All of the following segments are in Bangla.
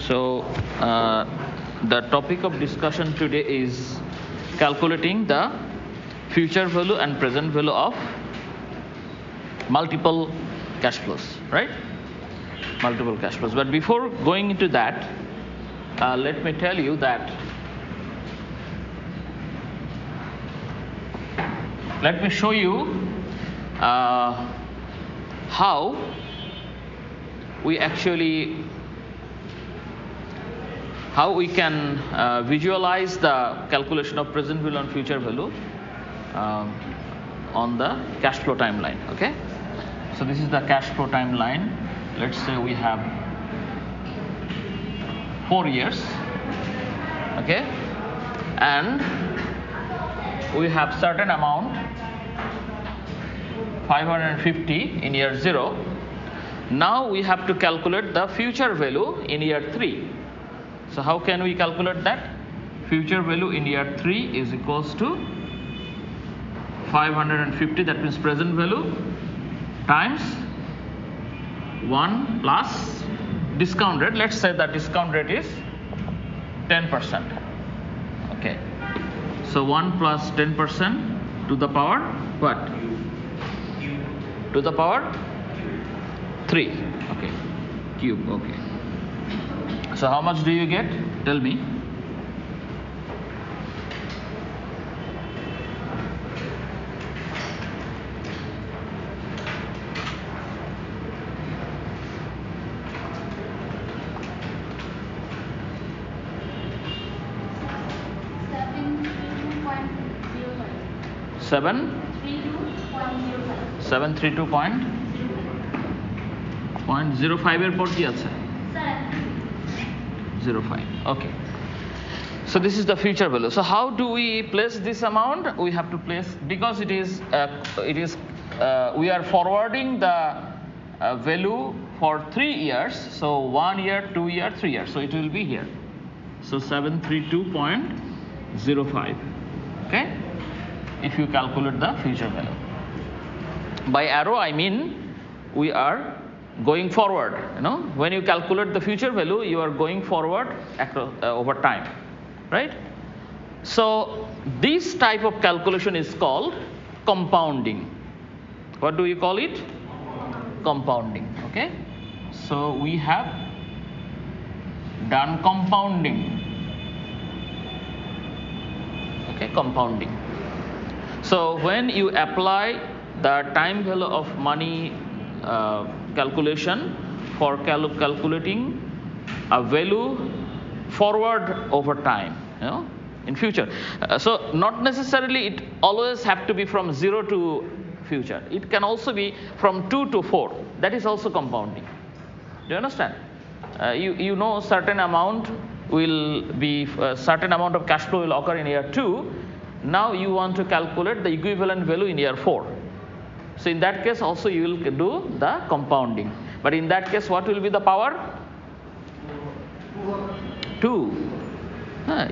So the topic of discussion today is calculating the future value and present value of multiple cash flows, right? Multiple cash flows. But before going into that, let me tell you that let me show you how we can visualize the calculation of present value and future value on the cash flow timeline. Okay, so this is the cash flow timeline. Let's say we have 4 years, okay, and we have certain amount 550 in year 0. Now we have to calculate the future value in year 3. So how can we calculate that? Future value in year 3 is equals to 550, that means present value, times 1 plus discount rate. Let's say the discount rate is 10%. Okay. So 1 plus 10% to the power what? To the power 3. Okay. Cube. Okay. So how much do you get? Tell me. Seven? 732.05 এর পর কি আছে? 05. Okay. So this is the future value. So how do we place this amount? We have to place, because we are forwarding the value for 3 years. So 1 year, 2 year, 3 years. So it will be here. So 732.05. Okay. If you calculate the future value. By arrow I mean we are going forward. When you calculate the future value, you are going forward over time, right? So this type of calculation is called compounding. What do you call it? Compounding. Okay. So we have done compounding. Okay, compounding. So when you apply the time value of money calculation for calculating a value forward over time, in future. So not necessarily it always have to be from 0 to future. It can also be from 2 to 4. That is also compounding. Do you understand? You know certain amount will be certain amount of cash flow will occur in year 2. Now you want to calculate the equivalent value in year 4. So in that case also you will do the compounding. But in that case what will be the power? 2.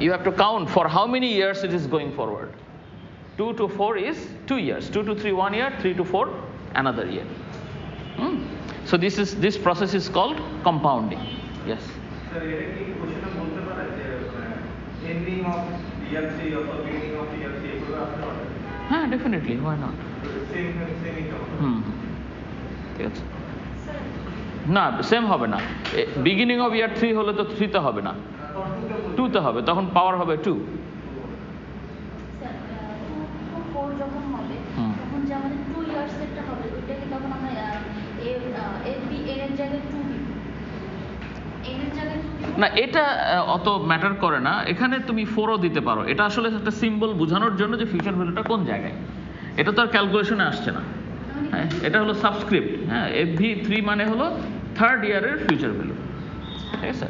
You have to count for how many years it is going forward. 2 to 4 is 2 years. 2 to 3 1 year, 3 to 4 another year. So this process is called compounding. Yes. Sir, ending of year 3 or beginning of year 3 definitely, why not? Same ঠিক আছে না, সেম হবে না। বিগিনিং অফ ইয়ার 3 হলে তো 3 তে হবে না, 2 তে হবে, তখন পাওয়ার হবে 2। না, এটা অত ম্যাটার করে না। এখানে তুমি 4ও দিতে পারো। এটা আসলে একটা সিম্বল বোঝানোর জন্য যে ফিউচার ভ্যালুটা কোন জায়গায়। এটা তো আর ক্যালকুলেশনে আসছে না। হ্যাঁ, এটা হলো সাবস্ক্রিপ্ট। হ্যাঁ, FV3 মানে হলো 3rd ইয়ারের ফিউচার ভ্যালু। ঠিক আছে,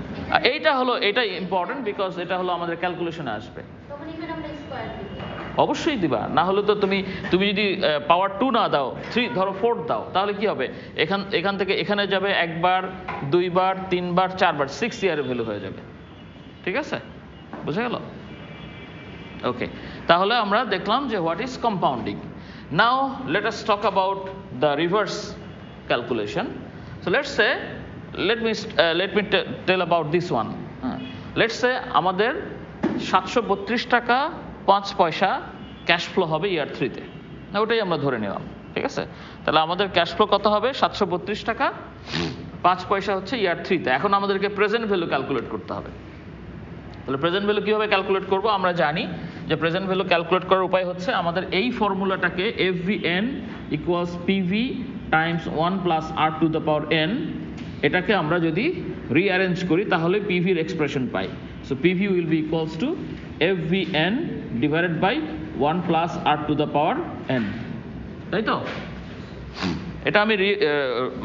এটা ইম্পর্টেন্ট বিকজ এটা হলো আমাদের ক্যালকুলেশনে আসবে। অবশ্যই দিবা, না হলে তো তুমি যদি পাওয়ার 2 না দাও, 3 ধরো 4 দাও, তাহলে কি হবে? এখান থেকে এখানে যাবে 1 বার, 2 বার, 3 বার, 4 বার, 6 ইয়ারের ভ্যালু হয়ে যাবে। ঠিক আছে, বুঝা গেল? ওকে, তাহলে আমরা দেখলাম যে what is compounding. Now let us talk about the reverse calculation. So let's say let me tell about this one. Let's say আমাদের 732 টাকা 5 পয়সা ক্যাশ ফ্লো হবে ইয়ার 3 তে, ওটাই আমরা ধরে নিলাম, ঠিক আছে? তাহলে আমাদের ক্যাশ ফ্লো কত হবে? 732 টাকা 5 পয়সা হচ্ছে ইয়ার 3 তে। এখন আমাদেরকে প্রেজেন্ট ভ্যালু ক্যালকুলেট করতে হবে। তাহলে প্রেজেন্ট ভ্যালু কীভাবে ক্যালকুলেট করব? আমরা জানি যে প্রেজেন্ট ভ্যালু ক্যালকুলেট করার উপায় হচ্ছে আমাদের এই ফর্মুলাটাকে FVN equals PV times 1 plus R to the power n, এটাকে আমরা যদি রিঅ্যারেঞ্জ করি তাহলে PV এর এক্সপ্রেশন পাই। So PV will be equals to FVN divided by 1 plus R to the power n, তাই তো? এটা আমি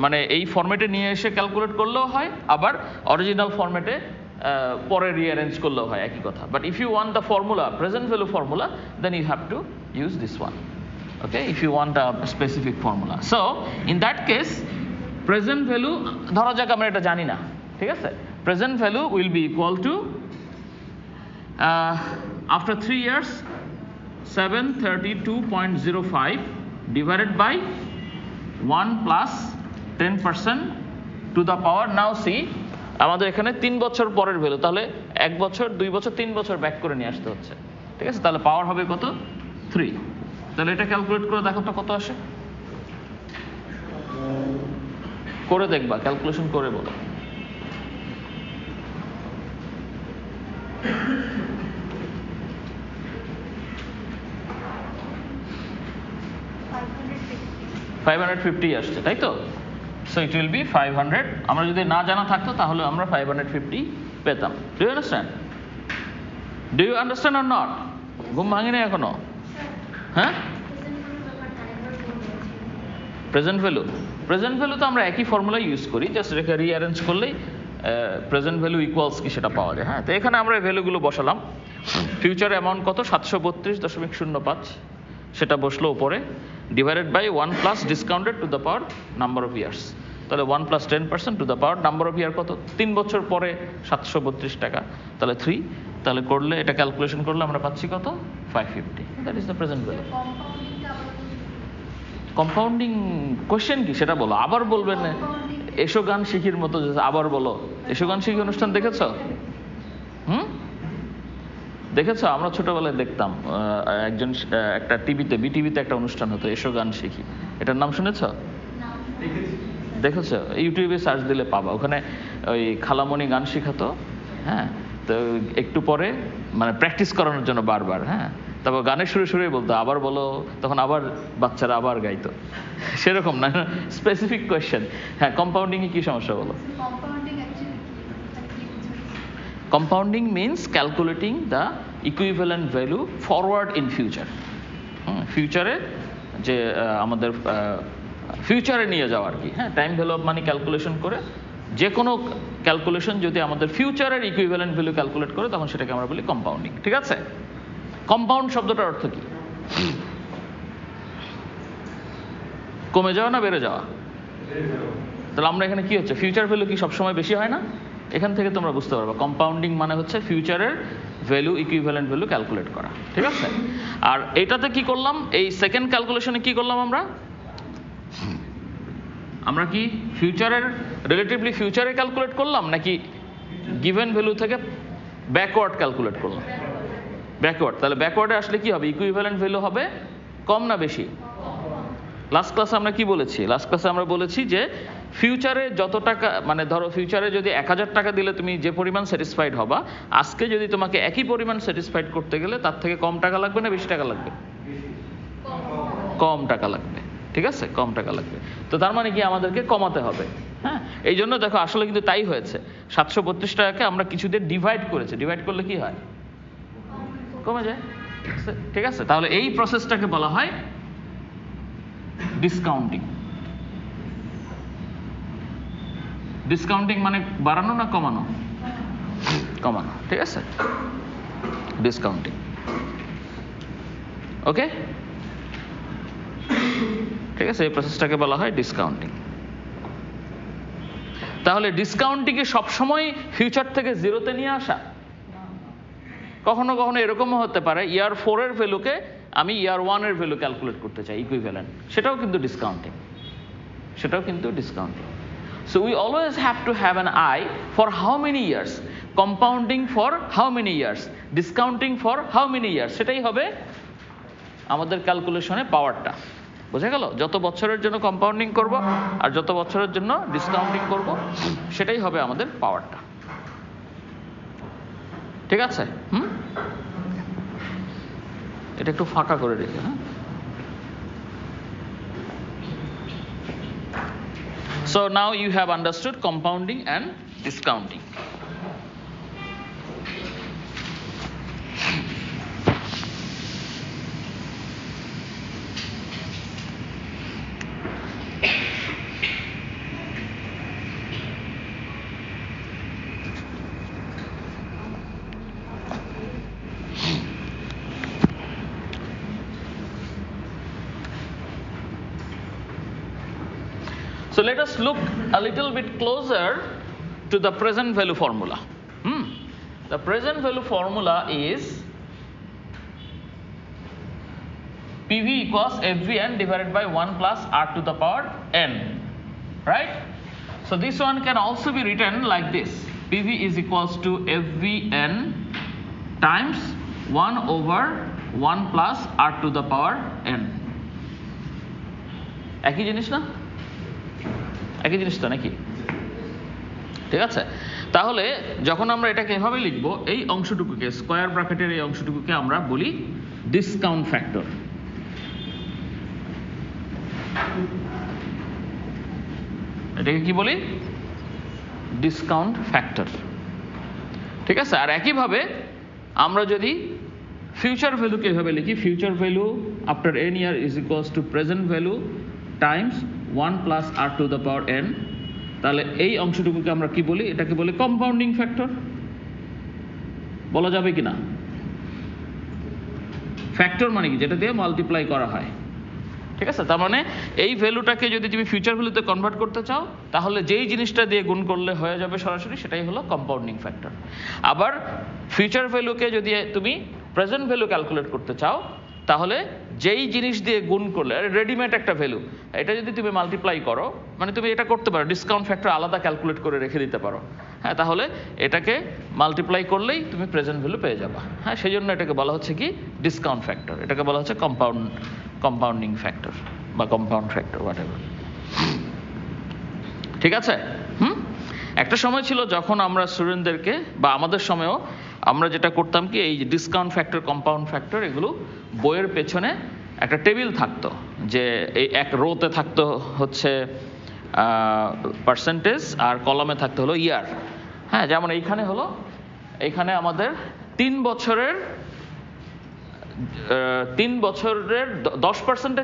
মানে এই ফরম্যাটে নিয়ে এসে ক্যালকুলেট করলেও হয়, আবার অরিজিনাল ফরম্যাটে পরে রিঅ্যারেঞ্জ করলেও হয়, একই কথা। But if you want the formula, present value formula, then you have to use this one, okay, if you want a specific formula. So in that case present value, ধরা যাক আমরা এটা জানি না, ঠিক আছে? Present value will be equal to after 3 years 732.05 divided by 1 plus 10% to the power, now see আমাদের এখানে 3 বছর পরের ভ্যালু, তাহলে 1 বছর 2 বছর 3 বছর ব্যাক করে নিয়ে আসতে হচ্ছে, ঠিক আছে? তাহলে পাওয়ার হবে কত? 3। তাহলে এটা ক্যালকুলেট করে দেখো তো কত আসে, করে দেখবা, ক্যালকুলেশন করে বলো। $550 আসছে, তাই তো? So it will be 500। আমরা যদি না জানা থাকতো তাহলে আমরা 550 পেতাম। Do you understand? Do you understand or not? ঘুম ভাঙিনি এখনো? হ্যাঁ, প্রেজেন্ট ভ্যালু, প্রেজেন্ট ভ্যালু তো আমরা একই ফর্মুলা ইউজ করি, জাস্ট রেখে রিঅ্যারেঞ্জ করলেই প্রেজেন্ট ভ্যালু ইকুয়ালস কি সেটা পাওয়া যায়। হ্যাঁ, তো এখানে আমরা ভ্যালুগুলো বসালাম। ফিউচার অ্যামাউন্ট কত? 732.05, সেটা বসলো উপরে, divided by 1 plus discounted to the power number of years. তাহলে 1 plus 10% to the power number of year কত? 3 বছর পরে 732 টাকা, তাহলে 3। তাহলে করলে এটা ক্যালকুলেশন করলে আমরা পাচ্ছি কত? 550। That is the present value. Compounding question কি সেটা বলো, আবার বলবেন না। এসো গান শিখির মতো আবার বলো। এসো গান শিখি অনুষ্ঠান দেখেছো? দেখেছো? আমরা ছোটবেলায় দেখতাম, একজন একটা টিভিতে, বিটিভিতে একটা অনুষ্ঠান হতো, এসো গান শিখি। এটার নাম শুনেছ? দেখেছো? ইউটিউবে সার্চ দিলে পাবা। ওখানে ওই খালামণি গান শেখাতো, হ্যাঁ, তো একটু পরে মানে প্র্যাকটিস করানোর জন্য বারবার, হ্যাঁ, তারপর গানের সুরে সুরে বলতো আবার বলো, তখন আবার বাচ্চারা আবার গাইতো। সেরকম না, স্পেসিফিক কোয়েশ্চেন। হ্যাঁ, কম্পাউন্ডিং এ কি সমস্যা বলো? Compounding means calculating the equivalent value forward in future. ফিউচারে যে আমাদের ফিউচারে নিয়ে যাওয়া আর কি, হ্যাঁ, time value of money calculation করে যে কোনো ক্যালকুলেশন যদি আমাদের ফিউচারের ইকুইভ্যালেন্ট ভ্যালু ক্যালকুলেট করে, তখন সেটাকে আমরা বলি কম্পাউন্ডিং। ঠিক আছে? কম্পাউন্ড শব্দটার অর্থ কি? কমে যাওয়া না বেড়ে যাওয়া? তাহলে আমরা এখানে কি হচ্ছে, ফিউচার ভ্যালু কি সবসময় বেশি হয় না? এখান থেকে তোমরা বুঝতে পারবে কম্পাউন্ডিং মানে হচ্ছে ফিউচারের ভ্যালু ইকুইভ্যালেন্ট ভ্যালু ক্যালকুলেট করা। ঠিক আছে? আর এটাতে কি করলাম, এই সেকেন্ড ক্যালকুলেশনে কি করলাম আমরা কি ফিউচারের রিলেটিভলি ফিউচারে ক্যালকুলেট করলাম, নাকি গিভেন ভ্যালু থেকে ব্যাকওয়ার্ড ক্যালকুলেট করলাম? ব্যাকওয়ার্ড। তাহলে ব্যাকওয়ার্ডে আসলে কি হবে, ইকুইভ্যালেন্ট ভ্যালু হবে কম না বেশি? লাস্ট ক্লাসে আমরা কি বলেছি? লাস্ট ক্লাসে আমরা বলেছি যে ফিউচারে যত টাকা, মানে ধরো ফিউচারে যদি 1000 টাকা দিলে তুমি যে পরিমাণ স্যাটিসফাইড হবা, আজকে যদি তোমাকে একই পরিমাণ স্যাটিসফাইড করতে গেলে তার থেকে কম টাকা লাগবে না বেশি টাকা লাগবে? কম টাকা লাগবে। ঠিক আছে? কম টাকা লাগবে। তো তার মানে কি আমাদেরকে কমাতে হবে। হ্যাঁ, এই জন্য দেখো আসলে কিন্তু তাই হয়েছে। 732 টাকাকে আমরা কিছু দিয়ে ডিভাইড করেছি। ডিভাইড করলে কি হয়? কমে যায়। ঠিক আছে? তাহলে এই প্রসেসটাকে বলা হয় ডিসকাউন্টিং। ডিসকাউন্টিং মানে বাড়ানো না কমানো? কমানো। ঠিক আছে? ডিসকাউন্টিং। ওকে? ঠিক আছে? এই প্রসেসটাকে বলা হয় ডিসকাউন্টিং। তাহলে ডিসকাউন্টিং এ সবসময় ফিউচার থেকে জিরোতে নিয়ে আসা? কখনো কখনো এরকমও হতে পারে ইয়ার 4 এর ভ্যালুকে আমি ইয়ার 1 এর ভ্যালু ক্যালকুলেট করতে চাই, ইকুইভ্যালেন্ট। সেটাও কিন্তু ডিসকাউন্টিং। সেটাও কিন্তু discounting. So we always have to have an eye for how many years, compounding for how many years, discounting for how many years, সেটাই হবে আমাদের ক্যালকুলেশনে পাওয়ারটা। বোঝা গেল? যত বছরের জন্য কম্পাউন্ডিং করব আর যত বছরের জন্য ডিসকাউন্টিং করব, সেটাই হবে আমাদের পাওয়ারটা। ঠিক আছে? এটা একটু ফাঁকা করে রেখে, হ্যাঁ। So now you have understood compounding and discounting. So let us look a little bit closer to the present value formula. The present value formula is PV equals FVN divided by 1 plus R to the power N, right? So this one can also be written like this. PV is equals to FVN times 1 over 1 plus R to the power N. একই জিনিস না? একই জিনিস তো নাকি? ঠিক আছে, তাহলে যখন আমরা এটাকে এভাবে লিখব, এই অংশটুকুকে, স্কয়ার ব্র্যাকেটের এই অংশটুকুকে আমরা বলি ডিসকাউন্ট ফ্যাক্টর। এটাকে কি বলি? Discount factor. ঠিক আছে, আর একইভাবে আমরা যদি ফিউচার ভ্যালুকে এভাবে লিখি, future value after n year is equals to present value Times 1 plus R to the power n, তাহলে এই অংশটুকুকে আমরা কি বলি? এটাকে বলি কম্পাউন্ডিং ফ্যাক্টর। বলা যাবে কিনা? ফ্যাক্টর মানে কি? যেটা দিয়ে মাল্টিপ্লাই করা হয়। ঠিক আছে, তার মানে এই ভ্যালুটাকে যদি তুমি ফিউচার ভ্যালুতে কনভার্ট করতে চাও, তাহলে যেই জিনিসটা দিয়ে গুণ করলে হয়ে যাবে সরাসরি, সেটাই হলো কম্পাউন্ডিং ফ্যাক্টর। আবার ফিউচার ভ্যালুকে যদি তুমি প্রেজেন্ট ভ্যালু ক্যালকুলেট করতে চাও, তাহলে যেই জিনিস দিয়ে গুণ করলে, রেডিমেড একটা ভ্যালু, এটা যদি তুমি মাল্টিপ্লাই করো, মানে তুমি এটা করতে পারো, ডিসকাউন্ট ফ্যাক্টর আলাদা ক্যালকুলেট করে রেখে দিতে পারো, হ্যাঁ, তাহলে এটাকে মাল্টিপ্লাই করলেই তুমি প্রেজেন্ট ভ্যালু পেয়ে যাবা। হ্যাঁ, সেই জন্য এটাকে বলা হচ্ছে কি? Discount factor. এটাকে বলা হচ্ছে কম্পাউন্ডিং ফ্যাক্টর বা কম্পাউন্ড ফ্যাক্টর, হোয়াটএভার। ঠিক আছে? একটা সময় ছিল যখন আমরা স্টুডেন্টদেরকে, বা আমাদের সময়ও আমরা যেটা করতাম কি, এই ডিসকাউন্ট ফ্যাক্টর, কম্পাউন্ড ফ্যাক্টর, এগুলো বইয়ের পেছনে একটা টেবিল থাকতো, যে এই এক রোতে থাকতো হচ্ছে পার্সেন্টেজ, আর কলামে থাকতে হলো ইয়ার। হ্যাঁ, যেমন এইখানে আমাদের 3 বছরের 10%-এ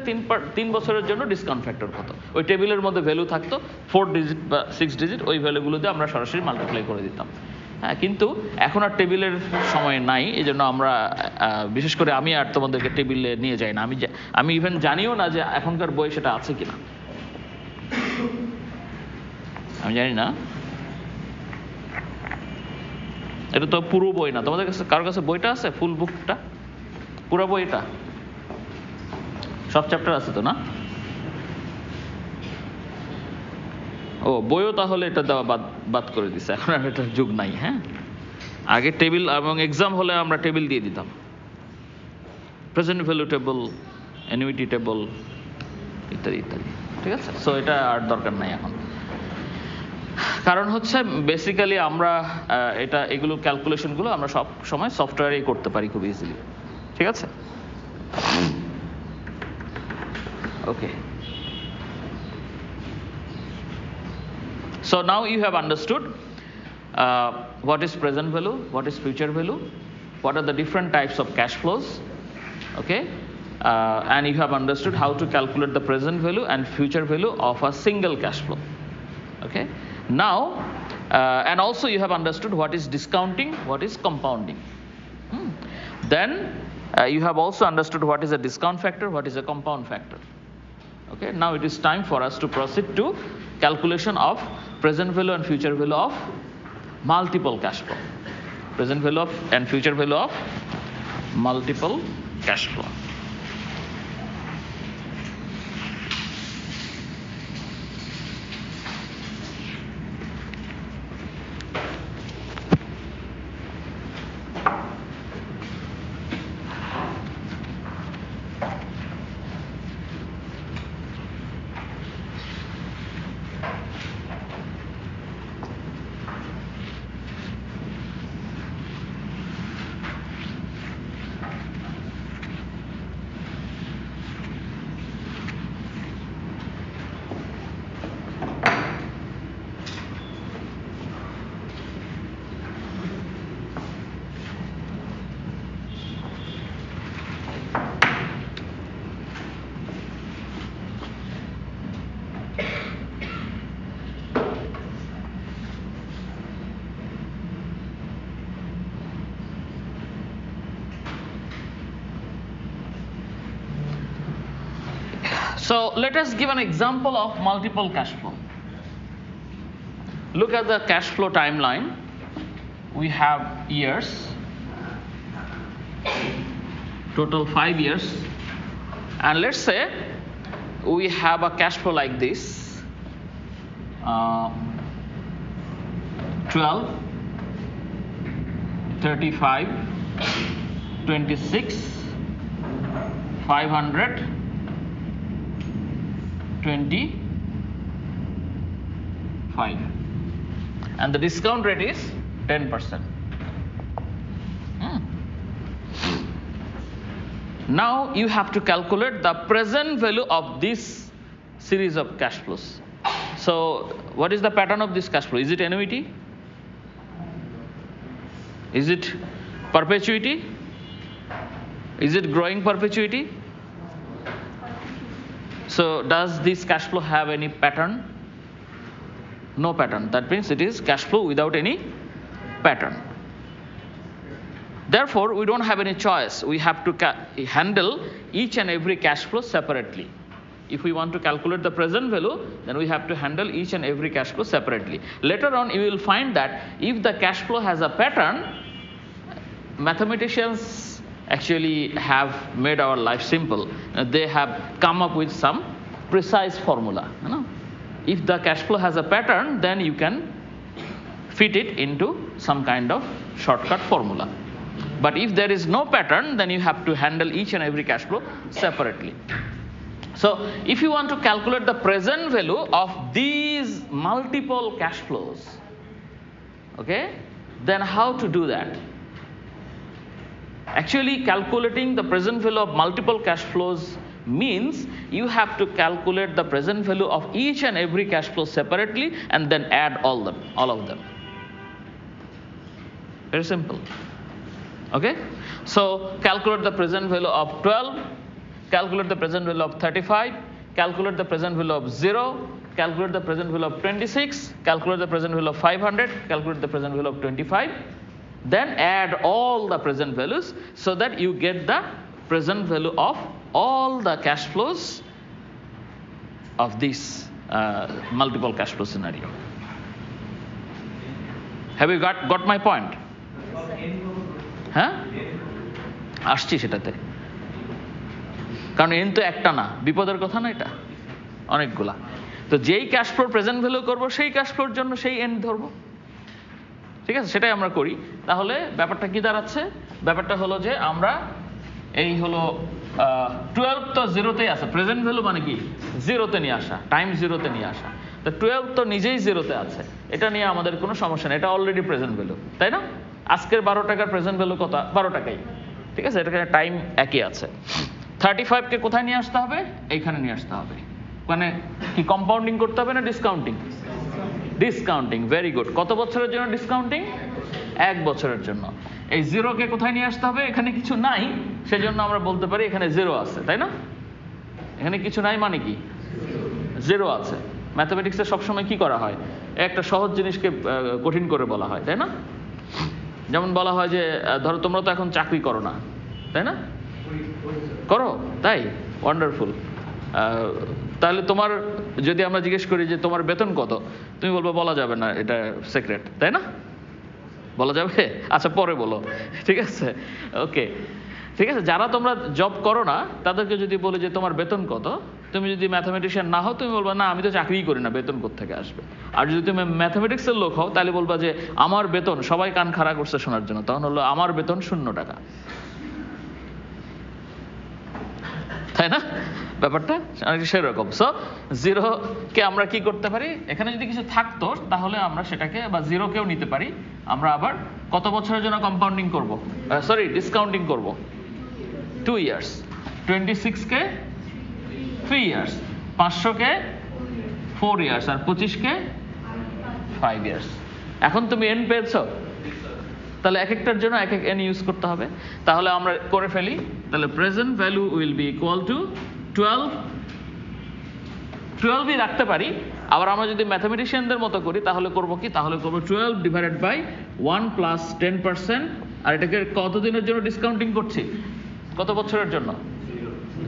3 বছরের জন্য ডিসকাউন্ট ফ্যাক্টর কত, ওই টেবিলের মধ্যে ভ্যালু থাকতো 4 ডিজিট বা 6 ডিজিট, ওই ভ্যালুগুলো দিয়ে আমরা সরাসরি মাল্টিপ্লাই করে দিতাম। হ্যাঁ, কিন্তু এখন আর টেবিলের সময় নাই, এই জন্য আমরা বিশেষ করে আমি আর তোমাদেরকে টেবিলে নিয়ে যাই না। আমি ইভেন জানিও না যে এখনকার বই সেটা আছে কিনা, আমি জানি না। এটা তো পুরো বই না, তোমাদের কাছে কারোর কাছে বইটা আছে? ফুল বুকটা, পুরো বইটা, সব চ্যাপ্টার আছে তো না? ও, বইও তাহলে এটা দেওয়া বাদ করে দিছে, এখন আর এটার যুগ নাই। হ্যাঁ, আগে টেবিল এবং এক্সাম হলে আমরা টেবিল দিয়ে দিতাম, present value table, annuity table, ইত্যাদি ইত্যাদি। ঠিক আছে, সো এটা আর দরকার নাই এখন। কারণ হচ্ছে বেসিক্যালি আমরা এগুলো ক্যালকুলেশনগুলো আমরা সব সময় সফটওয়্যারেই করতে পারি খুব ইজিলি। ঠিক আছে, ওকে। So now you have understood what is present value, what is future value, what are the different types of cash flows, okay, and you have understood how to calculate the present value and future value of a single cash flow. Okay, now and also you have understood what is discounting, what is compounding. Then you have also understood what is a discount factor, what is a compound factor. Okay, now it is time for us to proceed to calculation of present value and future value of multiple cash flow. Present value of and future value of multiple cash flow. So let us give an example of multiple cash flow. Look at the cash flow timeline. We have years, total 5 years, and let's say we have a cash flow like this, 12, 35, 26, 500, 25, and the discount rate is 10%. Now you have to calculate the present value of this series of cash flows. So what is the pattern of this cash flow? Is it annuity? Is it perpetuity? Is it growing perpetuity? So does this cash flow have any pattern? No pattern. That means it is cash flow without any pattern. Therefore, we don't have any choice. We have to handle each and every cash flow separately. If we want to calculate the present value, then we have to handle each and every cash flow separately. Later on, you will find that if the cash flow has a pattern, mathematicians actually have made our life simple. They have come up with some precise formula. If the cash flow has a pattern, then you can fit it into some kind of shortcut formula. But if there is no pattern, then you have to handle each and every cash flow separately. So if you want to calculate the present value of these multiple cash flows, okay, then how to do that? Actually, calculating the present value of multiple cash flows means you have to calculate the present value of each and every cash flow separately and then add all of them. Very simple. Okay? So calculate the present value of 12, calculate the present value of 35, calculate the present value of 0, calculate the present value of 26, calculate the present value of 500, calculate the present value of 25, then add all the present values so that you get the present value of all the cash flows of this multiple cash flow scenario. Have you got my point? হ্যাঁ আসছি সেটাতে, কারণ এন তো একটা না, বিপদের কথা না, এটা অনেকগুলা। তো যেই ক্যাশ ফ্লোর প্রেজেন্ট ভ্যালু করবো সেই ক্যাশ ফ্লোর জন্য সেই এন্ড ধরবো, ঠিক আছে? সেটাই আমরা করি। তাহলে ব্যাপারটা কি দাঁড়াচ্ছে? ব্যাপারটা হলো যে আমরা এই হলো 12 তো জিরোতেই আছে, প্রেজেন্ট ভ্যালু মানে কি জিরোতে নিয়ে আসা, টাইম জিরোতে নিয়ে আসা। তো 12 তো নিজেই জিরোতে আছে, এটা নিয়ে আমাদের কোনো সমস্যা নেই, এটা অলরেডি প্রেজেন্ট ভ্যালু, তাই না? আজকের 12 টাকার প্রেজেন্ট ভ্যালু কত? 12 টাকাই, ঠিক আছে? এটা টাইম একই আছে। 35 কে কোথায় নিয়ে আসতে হবে? এইখানে নিয়ে আসতে হবে। মানে কি কম্পাউন্ডিং করতে হবে না ডিসকাউন্টিং? Discounting, very good. কত বছরের জন্য ডিসকাউন্টিং? 1 বছরের জন্য। এই জিরোকে কোথায় নিয়ে আসতে হবে? এখানে কিছু নাই, সেজন্য আমরা বলতে পারি এখানে জিরো আছে, তাই না? এখানে কিছু নাই মানে কি জিরো আছে। ম্যাথমেটিক্সে সবসময় কি করা হয়? একটা সহজ জিনিসকে কঠিন করে বলা হয়, তাই না? যেমন বলা হয় যে ধরো তোমরা তো এখন চাকরি করো না, তাই না? করো, তাই ওয়ান্ডারফুল। তাহলে তোমার যদি আমরা জিজ্ঞেস করি যে তোমার বেতন কত, তুমি বলবে বলা যাবে না, এটা সিক্রেট, তাই না? বলা যাবে? আচ্ছা পরে বলো, ঠিক আছে? ওকে, ঠিক আছে। যারা তোমরা জব করো না তাদেরকে যদি বলি যে তোমার বেতন কত, তুমি যদি ম্যাথামেটিশিয়ান না হও তুমি বলবা না আমি তো চাকরিই করি না, বেতন কোত্থেকে আসবে? আর যদি তুমি ম্যাথামেটিক্সের লোক হও তাহলে বলবা যে আমার বেতন, সবাই কান খাড়া করছে শোনার জন্য, তখন হলো আমার বেতন 0 টাকা, তাই না? ব্যাপারটা সেরকম। সো জিরোকে আমরা কি করতে পারি? এখানে যদি কিছু থাকতো তাহলে আমরা সেটাকে বা জিরোকেও নিতে পারি। আমরা আবার কত বছরের জন্য কম্পাউন্ডিং করব, সরি ডিসকাউন্টিং করব? 2 ইয়ার্স। 26 কে 3 ইয়ার্স, 500 কে 4 ইয়ার্স, আর 25 কে 5 ইয়ার্স। এখন তুমি এন পেয়েছো, তাহলে এক একটার জন্য এক এক এন ইউজ করতে হবে। তাহলে আমরা করে ফেলি, তাহলে present value will be equal to 12ই রাখতে পারি। আবার আমরা যদি ম্যাথামেটিশিয়ানদের মতো করি তাহলে করব কি? তাহলে করব 12 ডিভাইডেড বাই 1 প্লাস 10%, আর এটাকে কত দিনের জন্য ডিসকাউন্টিং করছি? কত বছরের জন্য?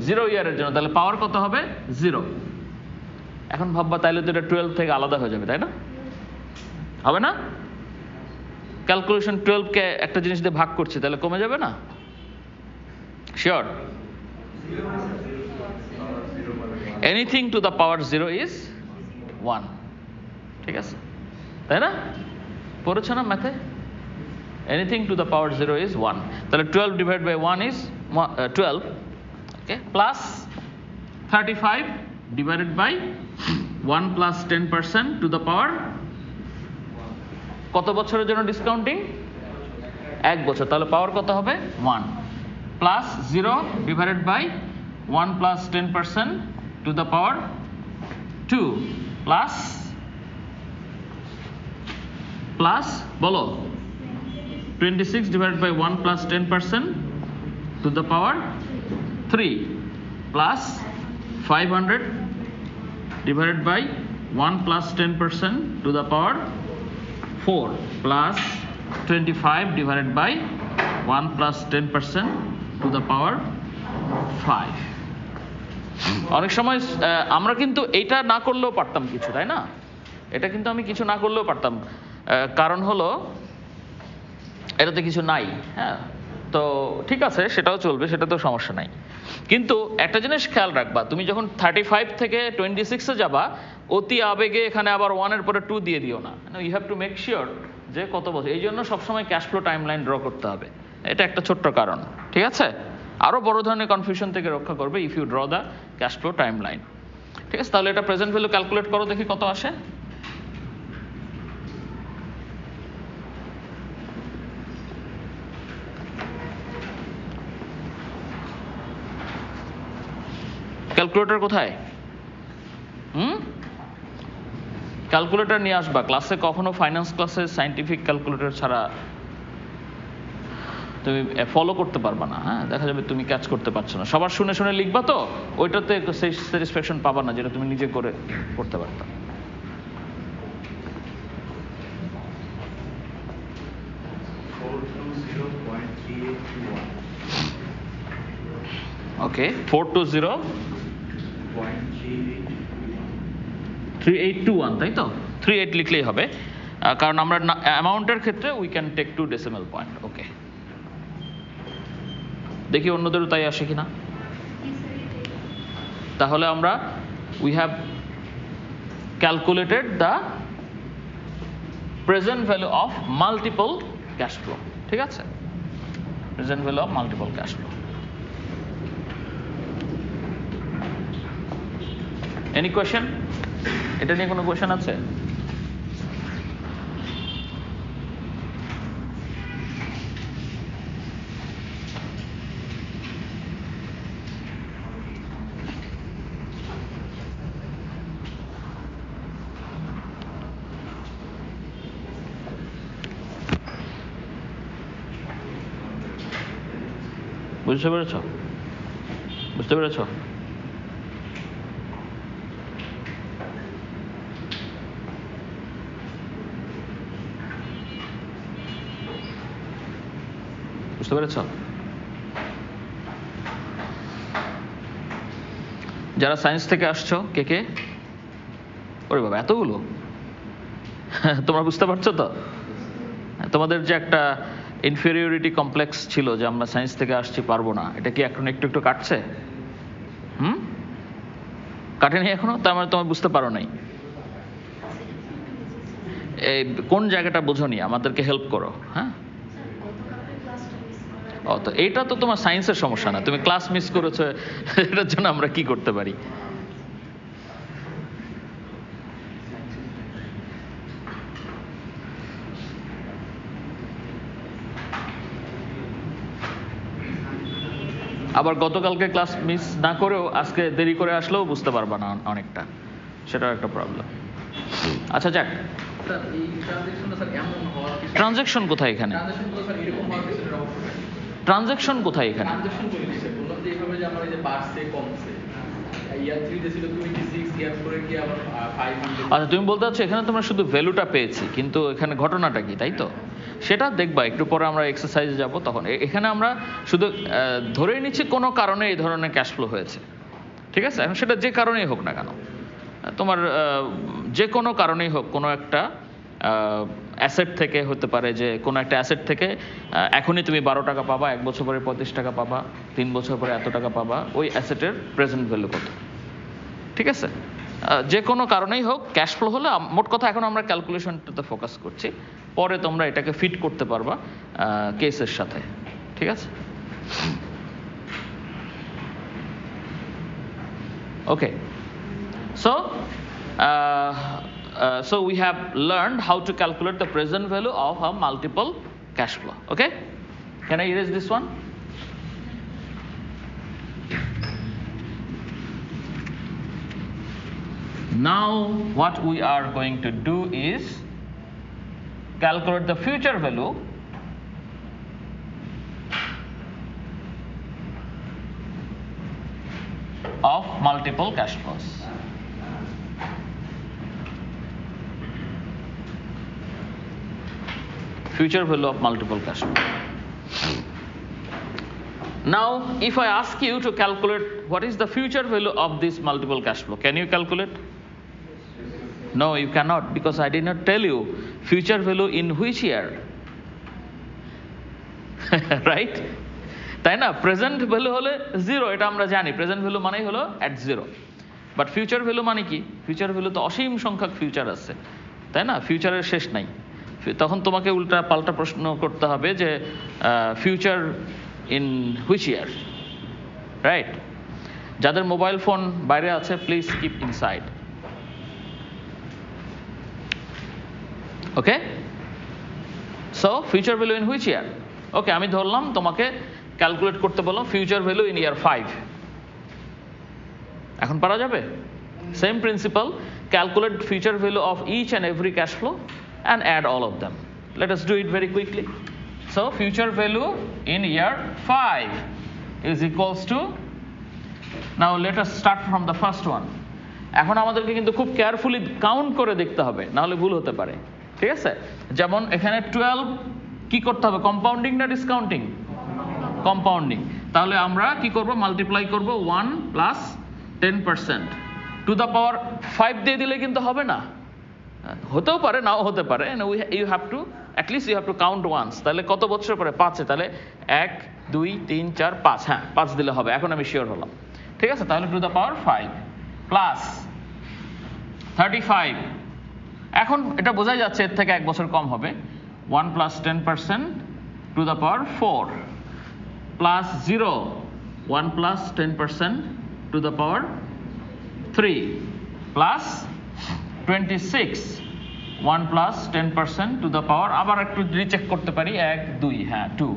0 ইয়ারের জন্য, তাহলে পাওয়ার কত হবে 0। এখন ভাববা তাইলে তো এটা 12 থেকে আলাদা হয়ে যাবে, তাই না? হবে না? ক্যালকুলেশন 12 কে একটা জিনিস দিয়ে ভাগ করছি, তাহলে কমে যাবে না? Sure? Anything to the power 0 is 1, ঠিক আছে, তাই না? পড়েছ না ম্যাথে? Anything to the power 0 is 1, তাহলে 12 divide by 1 is 12, okay, plus 35 divided by 1 plus 10% to the power, কত বছরের জন্য ডিসকাউন্টিং? 1 বছর, তাহলে পাওয়ার কত হবে 1, plus 0 divided by 1 plus 10% to the power 2, plus বলো 26 divided by 1 plus 10% to the power 3, plus 500 divided by 1 plus 10% to the power 4, plus 25 divided by 1 plus 10% to the power 5. অনেক সময় আমরা কিন্তু এটা না করলেও পারতাম কিছু, তাই না? এটা কিন্তু আমি কিছু না করলেও পারতাম, কারণ হলো এটাতে কিছু নাই, হ্যাঁ, তো ঠিক আছে, সেটাও চলবে, সেটা তো সমস্যা নাই। কিন্তু একটা জিনিস খেয়াল রাখবা, তুমি যখন 35 থেকে 26-এ যাবা, অতি আবেগে এখানে আবার 1 এর পরে 2 দিয়ে দিও না। You have to make sure যে কত বছর। এই জন্য সবসময় ক্যাশ ফ্লো টাইমলাইন ড্র করতে হবে, এটা একটা ছোট্ট কারণ, ঠিক আছে? আরও বড় ধরনের কনফিউশন থেকে রক্ষা করবে if you draw the cash flow timeline, ঠিক আছে? তাহলে এটা প্রেজেন্ট ভ্যালু ক্যালকুলেট করো, দেখি কত আসে। ক্যালকুলেটর কোথায়? ক্যালকুলেটর নিয়ে আসবা ক্লাসে। কখনো ফাইন্যান্স ক্লাসে সায়েন্টিফিক ক্যালকুলেটর ছাড়া তুমি ফলো করতে পারবা না, হ্যাঁ, দেখা যাবে তুমি ক্যাচ করতে পারছো না। সবার শুনে শুনে লিখবা, তো ওইটাতে সেই স্যাটিসফ্যাকশন পাবা না যেটা তুমি নিজে করে করতে পারতা। ওকে, 420.3821, তাই তো? 38 লিখলেই হবে, কারণ আমরা অ্যামাউন্টের ক্ষেত্রে we can take 2 decimal point. Okay, দেখি অন্যদেরও তাই আসে কিনা। তাহলে আমরা we have calculated the present value of multiple cash flow, ঠিক আছে? Present value of multiple cash flow. Any question? এটা নিয়ে কোনো কোয়েশ্চেন আছে? বুঝতে পেরেছ? বুঝতে পেরেছ? বুঝতে পেরেছ? যারা সায়েন্স থেকে আসছো, কে কে? ওরে বাবা, এতগুলো! তোমরা বুঝতে পারছো তো? তোমাদের যে একটা ইনফেরিয়রিটি কমপ্লেক্স ছিল যে আমরা সায়েন্স থেকে আসছি, পারবো না, এটা কি এখন একটু একটু কাটছে? কাটেনি এখনো? তার মানে তোমার বুঝতে পারো নাই। এই কোন জায়গাটা বোঝোনি? আমাদেরকে হেল্প করো, হ্যাঁ? ও, তো এইটা তো তোমার সায়েন্সের সমস্যা না, তুমি ক্লাস মিস করেছো, এটার জন্য আমরা কি করতে পারি? আবার গতকালকে ক্লাস মিস না করেও আজকে দেরি করে আসলেও বুঝতে পারবা না অনেকটা, সেটাও একটা প্রবলেম। আচ্ছা, যাক, ট্রানজ্যাকশন কোথায় এখানে? ট্রানজ্যাকশন কোথায় এখানে? আচ্ছা, তুমি বলতে চাচ্ছ এখানে তোমরা শুধু ভ্যালুটা পেয়েছি, কিন্তু এখানে ঘটনাটা কি, তাই তো? সেটা দেখবা একটু পরে আমরা এক্সারসাইজে যাব তখন। এখানে আমরা শুধু ধরেই নিচ্ছি কোনো কারণে এই ধরনের ক্যাশ ফ্লো হয়েছে, ঠিক আছে? এখন সেটা যে কারণেই হোক না কেন, তোমার যে কোনো কারণেই হোক, কোনো একটা অ্যাসেট থেকে হতে পারে, যে কোনো একটা অ্যাসেট থেকে এখনই তুমি 12 টাকা পাবা, 1 বছর পরে 35 টাকা পাবা, 3 বছর পরে এত টাকা পাবা, ওই অ্যাসেটের প্রেজেন্ট ভ্যালু কত, ঠিক আছে? যে কোনো কারণেই হোক ক্যাশ ফ্লো হলে, মোট কথা এখন আমরা ক্যালকুলেশনটাতে ফোকাস করছি, পরে তোমরা এটাকে ফিট করতে পারবা কেসের সাথে, ঠিক আছে? ওকে, so we have learned how to calculate the present value of a multiple cash flow. Okay, can I erase this one? Now what we are going to do is calculate the future value of multiple cash flows. Future value of multiple cash flow. Now if I ask you to calculate what is the future value of this multiple cash flow, can you calculate? No, you cannot, because I did not tell you future value in which year. Right? তাই না? প্রেজেন্ট ভ্যালু হলে 0, এটা আমরা জানি, প্রেজেন্ট ভ্যালু মানেই হলো at 0, বাট ফিউচার ভ্যালু মানে কি? ফিউচার ভ্যালু তো অসীম সংখ্যক ফিউচার আছে, তাই না? ফিউচারের শেষ নাই। তখন তোমাকে উল্টা পাল্টা প্রশ্ন করতে হবে যে future in which year, right? যাদের মোবাইল ফোন বাইরে আছে, please keep inside. Okay, so future value in which year? Okay, আমি ধরলাম তোমাকে ক্যালকুলেট করতে বললাম ফিউচার ভ্যালু ইন ইয়ার 5। এখন পারা যাবে? Same principle, calculate future value of each and every cash flow and add all of them. Let us do it very quickly. So future value in year 5 is equals to, now let us start from the first one. এখন আমাদেরকে কিন্তু খুব কেয়ারফুলি কাউন্ট করে দেখতে হবে, না হলে ভুল হতে পারে, ঠিক আছে? যেমন এখানে 12 কি করতে হবে, কম্পাউন্ডিং না ডিসকাউন্টিং? কম্পাউন্ডিং। তাহলে আমরা কি করব, মাল্টিপ্লাই করব 1 প্লাস 10% টু দ্য পাওয়ার 5 দিয়ে দিলে কিন্তু হবে না, হতেও পারে নাও হতে পারে, you have to at least you have to count once. তাহলে কত বছর পরে? 5-এ, তাহলে 1 2 3 4 5, হ্যাঁ 5 দিলে হবে, এখন আমি শিওর হলাম, ঠিক আছে? তাহলে টু দ্য পাওয়ার 5 প্লাস 35, এখন এটা বোঝাই যাচ্ছে এর থেকে 1 বছর কম হবে। 1 plus 10% to the power 4 plus 0, 1 plus 10% to the power 3 plus 26, 1 plus 10% to the পাওয়ার, আবার একটু রিচেক করতে পারি, 1 2, হ্যাঁ 2,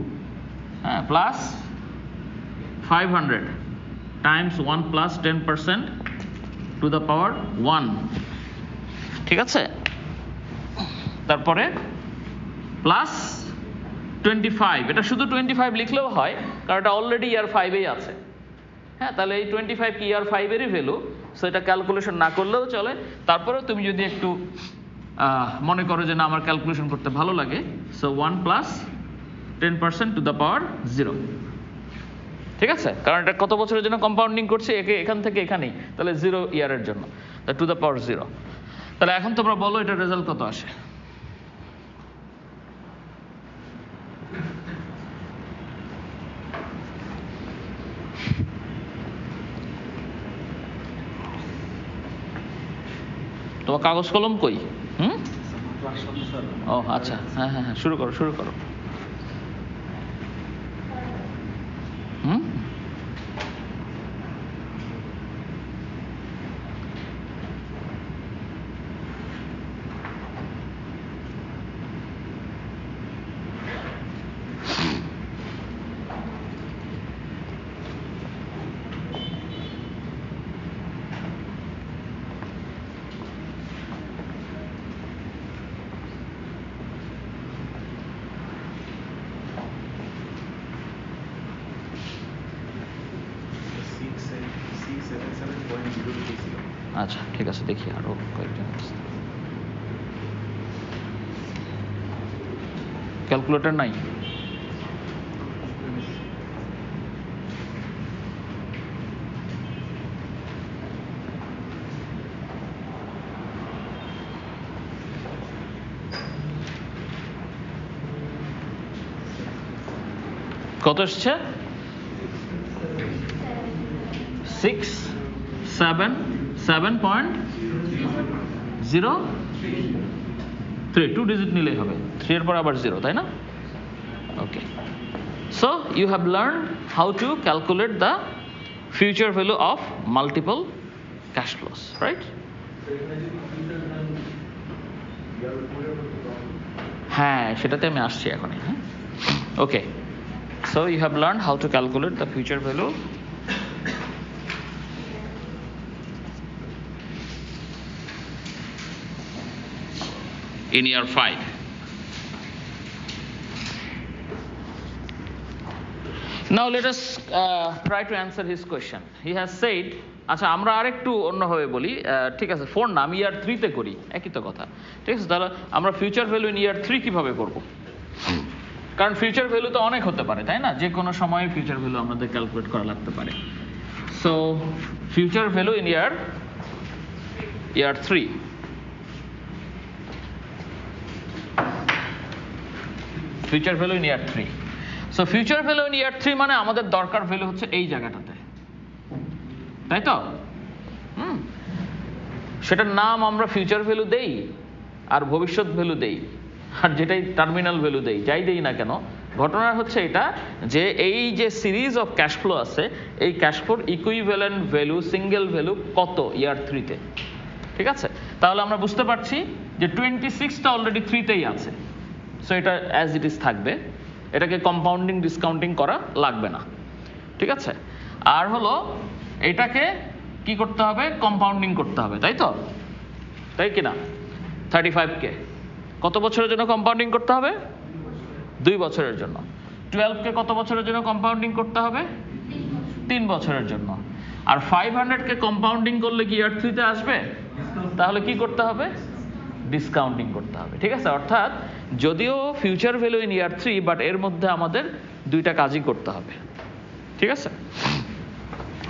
হ্যাঁ plus 500 Times 1 plus 10% to the power 1, ঠিক আছে? তারপরে প্লাস 25, এটা শুধু 25 লিখলেও হয়, কারণ এটা অলরেডি ইয়ার 5-এই আছে, হ্যাঁ? তাহলে এই 25 কি ইয়ার 5-এরই ভ্যালু, সো এটা ক্যালকুলেশন না করলেও চলে। তারপরেও তুমি যদি একটু মনে করো যে না আমার ক্যালকুলেশন করতে ভালো লাগে, so 1 plus 10% to the power 0, ঠিক আছে? কারণ এটা কত বছরের জন্য কম্পাউন্ডিং করছে, এখান থেকে এখানেই, তাহলে 0 ইয়ারের জন্য, টু দ্য পাওয়ার 0। তাহলে এখন তোমরা বলো এটা রেজাল্ট কত আসে? তোমার কাগজ কলম কই? ও আচ্ছা, হ্যাঁ হ্যাঁ হ্যাঁ, শুরু করো শুরু করো। আচ্ছা ঠিক আছে, দেখি আরো কয়েকজন আছে। ক্যালকুলেটর নাই? কত এসছে? 677.03 2 ডিজিট নিলেই হবে, 3 এর পর আবার 0, তাই না? Okay, so you have learn how to calculate the future value of multiple cash flows, right? হ্যাঁ, সেটাতে আমি আসছি এখনই। হ্যাঁ, ওকে, so you have learned how to calculate the future value in year 5. Now let us try to answer his question. He has said, আচ্ছা আমরা আরেকটু অন্যভাবে বলি, ঠিক আছে, 4 না, আমি ইয়ার 3 তে করি, একই তো কথা, ঠিক আছে? তাহলে আমরা ফিউচার ভ্যালু ইন ইয়ার 3 কিভাবে করব? কারণ ফিউচার ভ্যালু তো অনেক হতে পারে, তাই না? যে কোনো সময় ফিউচার ভ্যালু আমাদের ক্যালকুলেট করা লাগতে পারে। So future value in year 3, future value in year 3। So future value in year 3 মানে আমাদের দরকার ভ্যালু হচ্ছে এই জায়গাটাতে, তাই তো? সেটার নাম আমরা ফিউচার ভ্যালু দেই আর ভবিষ্যৎ ভ্যালু দেই, আর যেটাই টার্মিনাল ভ্যালু দেই, যাই দেই না কেন, ঘটনা হচ্ছে এটা যে এই যে সিরিজ অফ ক্যাশ ফ্লো আছে, এই cash floor equivalent value, single value কত ইয়ার 3 তে, ঠিক আছে? তাহলে আমরা বুঝতে পারছি যে 26টা অলরেডি 3 তেই আছে, সো এটা অ্যাজ ইট ইজ থাকবে, এটাকে কম্পাউন্ডিং ডিসকাউন্টিং করা লাগবে না, ঠিক আছে? আর হলো এটাকে কি করতে হবে? কম্পাউন্ডিং করতে হবে, তাই তো? তাই কিনা? 35কে কত বছরের জন্য কম্পাউন্ডিং করতে হবে? 2 বছরের জন্য। 12কে কত বছরের জন্য কম্পাউন্ডিং করতে হবে? 3 বছরের জন্য। আর 500কে কম্পাউন্ডিং করলে কি ইয়ার 3 তে আসবে? তাহলে কি করতে হবে? ডিসকাউন্টিং করতে হবে, ঠিক আছে? অর্থাৎ যদিও future value in year 3, but এর মধ্যে আমাদের দুইটা কাজই করতে হবে, ঠিক আছে?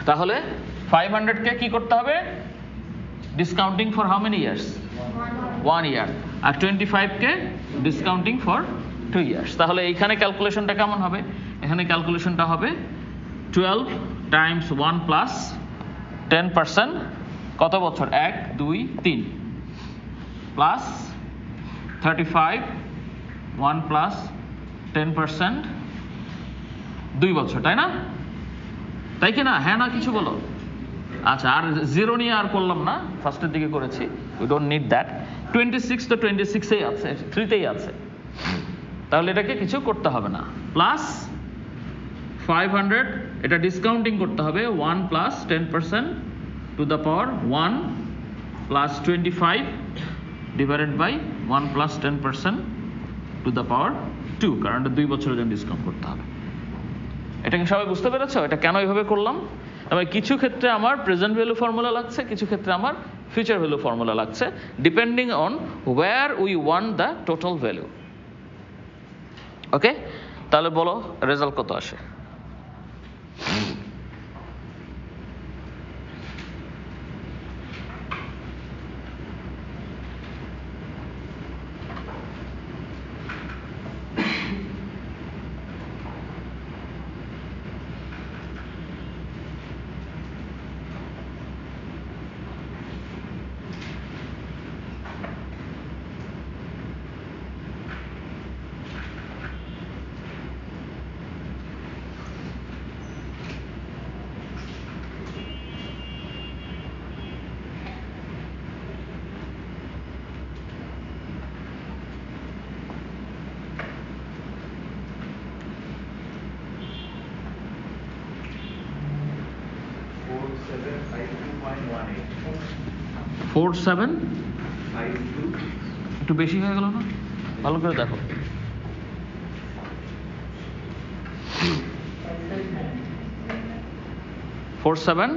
তাহলে 500কে কি করতে হবে? Discounting for how many years? 1 year. আর 25কে ডিসকাউন্টিং ফর 2 ইয়ার্স। তাহলে এইখানে ক্যালকুলেশনটা কেমন হবে? এখানে ক্যালকুলেশনটা হবে 12 টাইমস 1 প্লাস 10%, কত বছর? 1 2 3, প্লাস 35 1 প্লাস 10%, 2 বছর, তাই না? তাই কি না? হ্যাঁ না কিছু বলো? আচ্ছা, আর 0 নিয়ে আর করলাম না, ফার্স্টের দিকে করেছি, উই ডোন্ট নিড দ্যাট। 26 তো 26এই আছে, 3 তেই আছে, তাহলে এটাকে কিছু করতে হবে না। প্লাস 500, এটা ডিসকাউন্টিং করতে হবে, 1 plus 10% to the power 1 plus 25 divided by 1 plus 10% to the power 2, কারণ এটা 2 বছরের জন্য ডিসকাউন্ট করতে হবে। এটা কি সবাই বুঝতে পেরেছো এটা কেন এইভাবে করলাম? তবে কিছু ক্ষেত্রে আমার প্রেজেন্ট ভ্যালু ফর্মুলা লাগছে, কিছু ক্ষেত্রে আমার ফিউচার ভ্যালু ফর্মুলা লাগছে, depending on where we want the total value. Okay, তাহলে বলো রেজাল্ট কত আসে? ফোর সেভেন একটু বেশি হয়ে গেল না? ভালো করে দেখো। 47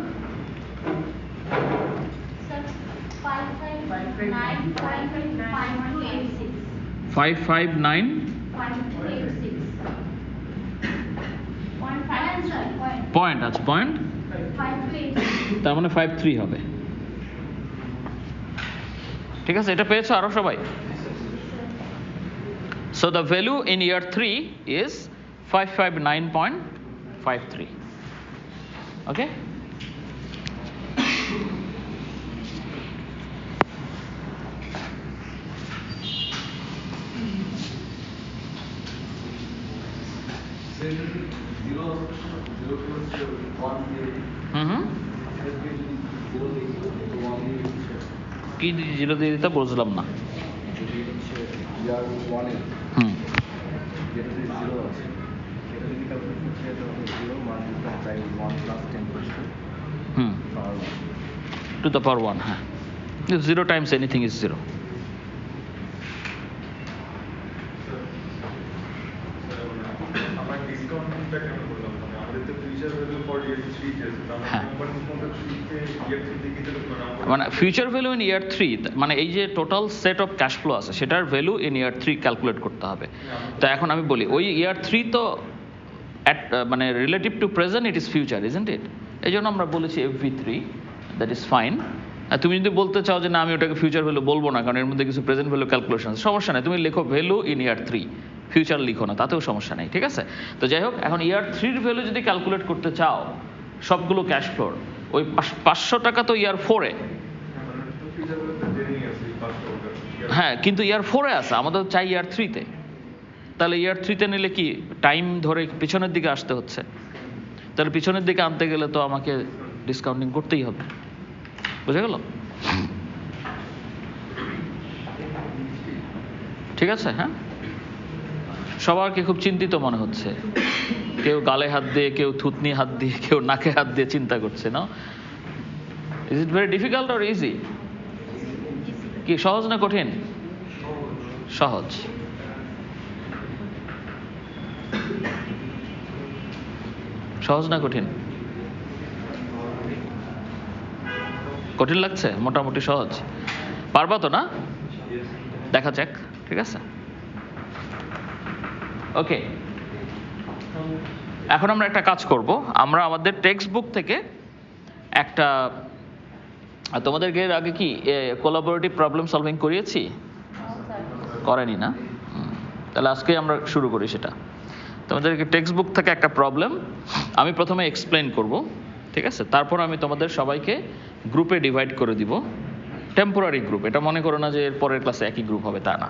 559 0.86. পয়েন্ট আছে, পয়েন্ট 5 তার মানে 53 হবে। ঠিক আছে, এটা পেয়েছো আরো সবাই? So the value in year 3 is 559.53. Okay? কি জিরো দিয়ে দিতে বুঝলাম না। To the power 1, হ্যাঁ। 0 times anything is 0. মানে ফিউচার ভ্যালু ইন ইয়ার 3, মানে এই যে total set of cash flow আছে সেটার ভ্যালু ইন ইয়ার 3 ক্যালকুলেট করতে হবে। তো এখন আমি বলি ওই ইয়ার 3 তো মানে relative to present it is future, isn't it? এই জন্য আমরা বলেছি FV3, দ্যাট ইজ ফাইন। আর তুমি যদি বলতে চাও যে না আমি ওটাকে ফিউচার ভ্যালু বলবো না কারণ এর মধ্যে কিছু প্রেজেন্ট ভ্যালু ক্যালকুলেশন আছে, সমস্যা নেই, তুমি লেখো ভ্যালু ইন ইয়ার 3, ফিউচার লিখো না, তাতেও সমস্যা নেই। ঠিক আছে, তো যাই হোক, এখন ইয়ার 3 ভ্যালু যদি ক্যালকুলেট করতে চাও সবগুলো ক্যাশ ফ্লোর, ওই 500 টাকা তো ইয়ার 4-এ, হ্যাঁ, কিন্তু ইয়ার 4-এ আছে, আমাদের চাই ইয়ার 3-তে। তাহলে ইয়ার 3-তে নিলে কি টাইম ধরে পিছনের দিকে আসতে হচ্ছে, তাহলে পিছনের দিকে আনতে গেলে তো আমাকে ডিসকাউন্টিং করতেই হবে। বুঝা গেল? ঠিক আছে, হ্যাঁ। সবার কি খুব চিন্তিত মনে হচ্ছে? কেউ গালে হাত দিয়ে, কেউ থুতনি হাত দিয়ে, কেউ নাকে হাত দিয়ে চিন্তা করছে, না? Is it very difficult or easy? কি সহজ না কঠিন? সহজ। সহজ না কঠিন? কঠিন লাগছে? মোটামুটি সহজ। পারবা তো, না? দেখা যাক। ঠিক আছে, ওকে। এখন আমরা একটা কাজ করব, আমরা আমাদের টেক্সট বুক থেকে একটা, তোমাদেরকে এর আগে কি কোলাবোরেটিভ প্রবলেম সলভিং করিয়েছি? করেনি, না? তাহলে আজকে আমরা শুরু করি সেটা। তোমাদেরকে টেক্সট বুক থেকে একটা প্রবলেম আমি প্রথমে এক্সপ্লেন করব, ঠিক আছে? তারপর আমি তোমাদের সবাইকে গ্রুপে ডিভাইড করে দিব, টেম্পোরারি গ্রুপ। এটা মনে করো না যে এর পরের ক্লাসে একই গ্রুপ হবে, তা না।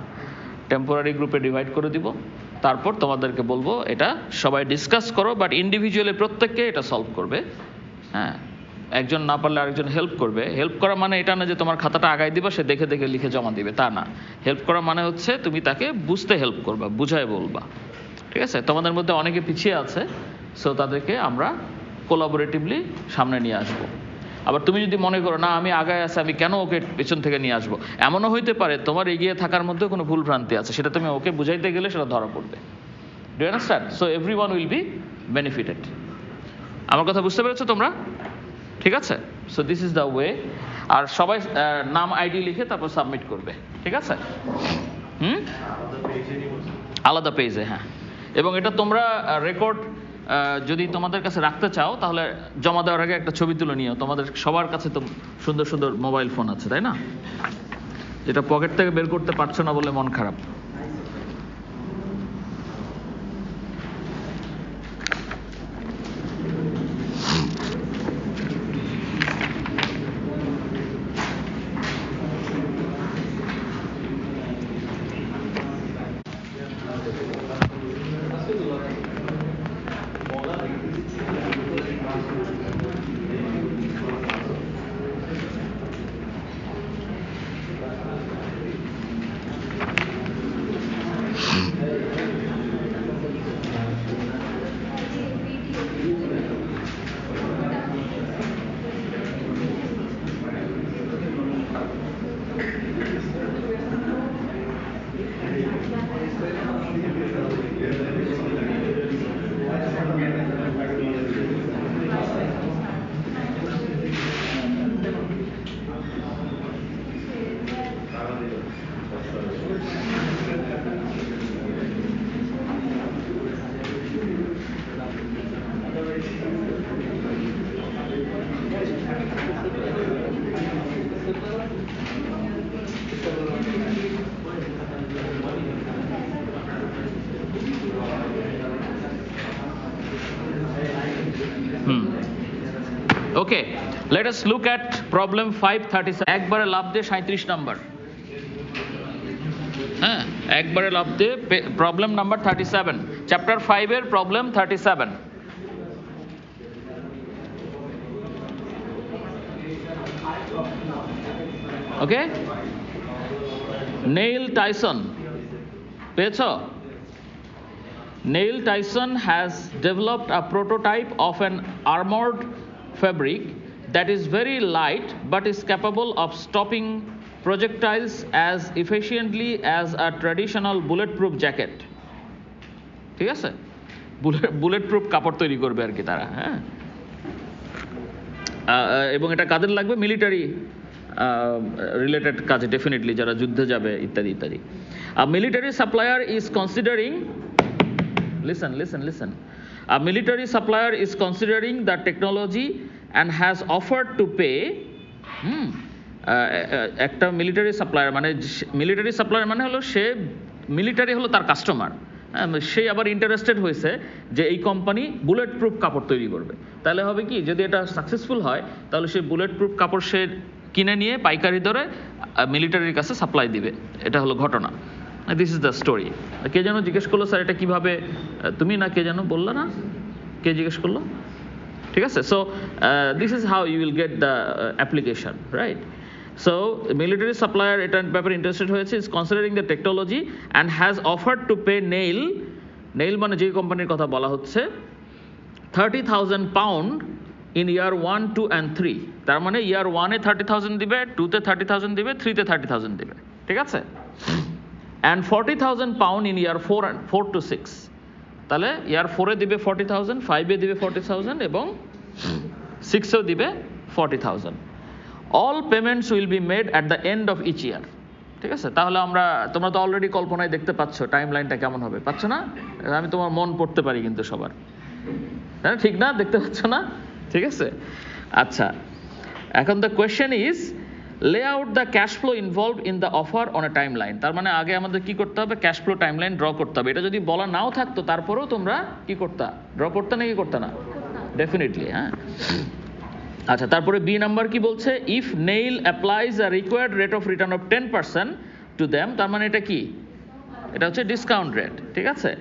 টেম্পোরারি গ্রুপে ডিভাইড করে দিব, তারপর তোমাদেরকে বলবো এটা সবাই ডিসকাস করো, বাট ইন্ডিভিজুয়ালি প্রত্যেককে এটা সলভ করবে। হ্যাঁ, একজন না পারলে আরেকজন হেল্প করবে। হেল্প করা মানে এটা না যে তোমার খাতাটা আগায় দিবা, সে দেখে দেখে লিখে জমা দিবে, তা না। হেল্প করা মানে হচ্ছে তুমি তাকে বুঝতে হেল্প করবা, বুঝায় বলবা। ঠিক আছে, তোমাদের মধ্যে অনেকে পিছিয়ে আছে, সো তাদেরকে আমরা কোলাবোরেটিভলি সামনে নিয়ে আসবো। আবার তুমি যদি মনে করো না আমি আগায় আছি, আমি কেন ওকে পেছন থেকে নিয়ে আসবো, এমনও হইতে পারে তোমার এগিয়ে থাকার মধ্যে কোনো ভুল ভ্রান্তি আছে, সেটা তুমি ওকে বুঝাইতে গেলে সেটা ধরা পড়বে। Do you understand? So everyone will be benefited. আমার কথা বুঝতে পেরেছো তোমরা? ঠিক আছে, so this is the way. আর সবাই নাম আইডি লিখে তারপর সাবমিট করবে, ঠিক আছে? আলাদা পেজে, হ্যাঁ। এবং এটা তোমরা রেকর্ড যদি তোমাদের কাছে রাখতে চাও তাহলে জমা দেওয়ার আগে একটা ছবি তুলে নিও। তোমাদের সবার কাছে তো সুন্দর সুন্দর মোবাইল ফোন আছে, তাই না? যেটা পকেট থেকে বের করতে পারছো না বলে মন খারাপ। Okay, let us look at problem 537. একবারে লাভ দিয়ে 37 নাম্বার। হ্যাঁ, একবারে লাভ দিয়ে প্রবলেম নাম্বার 37, চ্যাপ্টার 5 এর প্রবলেম 37। ওকে, নেইল টাইসন পেয়েছো? Neil Tyson has developed a prototype of an armored fabric that is very light but is capable of stopping projectiles as efficiently as a traditional bulletproof jacket. ঠিক আছে, বুলেট প্রুফ কাপড় তৈরি করবে আর কি তারা। হ্যাঁ, এবং এটা কাদের লাগবে? মিলিটারি রিলেটেড কাজে, ডেফিনেটলি যারা যুদ্ধে যাবে ইত্যাদি ইত্যাদি। A military supplier is considering, listen. A military supplier is considering the technology and has offered to pay একটা মিলিটারি সাপ্লায়ার মানে হলো সে মিলিটারি হলো তার কাস্টমার, সে আবার ইন্টারেস্টেড হয়েছে যে এই কোম্পানি বুলেট প্রুফ কাপড় তৈরি করবে। তাহলে হবে কি, যদি এটা সাকসেসফুল হয় তাহলে সে বুলেট প্রুফ কাপড় সে কিনে নিয়ে পাইকারি দরে মিলিটারির কাছে সাপ্লাই দিবে। এটা হলো ঘটনা। This is the story. কে যেন জিজ্ঞেস করলো স্যার এটা কিভাবে, তুমি না কে যেন বললো না, কে জিজ্ঞেস করলো? ঠিক আছে, so this is how you will get the application, right? So military supplier এটার ব্যাপারে ইন্টারেস্টেড হয়েছে, is considering the technology and has offered to pay nail মানে যেই কোম্পানির কথা বলা হচ্ছে, 30,000 pound ইন ইয়ার 1, 2 and 3। তার মানে ইয়ার 1-এ 30,000 দিবে, 2-তে 30,000 দিবে, 3-তে 30,000 দিবে। ঠিক আছে, and 40,000 pound in year 4 to 6। তাহলে ইয়ার 4-এ দিবে 40,000, 5-এ দিবে 40,000 এবং 6-এও দিবে 40,000। All payments will be made at the end of each year। ঠিক আছে, তাহলে তোমরা তো অলরেডি কল্পনায় দেখতে পাচ্ছ টাইম লাইনটা কেমন হবে, পাচ্ছ না? আমি তোমার মন পড়তে পারি কিন্তু সবার, হ্যাঁ ঠিক না? দেখতে পাচ্ছ না? ঠিক আছে, আচ্ছা। এখন the question is lay out the cash flow involved in the offer on a timeline। তার মানে আগে আমাদের কি করতে হবে? ক্যাশ ফ্লো টাইমলাইন ড্র করতে হবে। এটা যদি বলা নাও থাকতো তারপরেও তোমরা কি করতা? ড্র করতে না কি করতে না? ডেফিনেটলি, হ্যাঁ। আচ্ছা, তারপরে বি নাম্বার কি বলছে? If Neil applies a required rate of return of 10% to them. তার মানে এটা কি? এটা হচ্ছে ডিসকাউন্ট রেট। ঠিক আছে,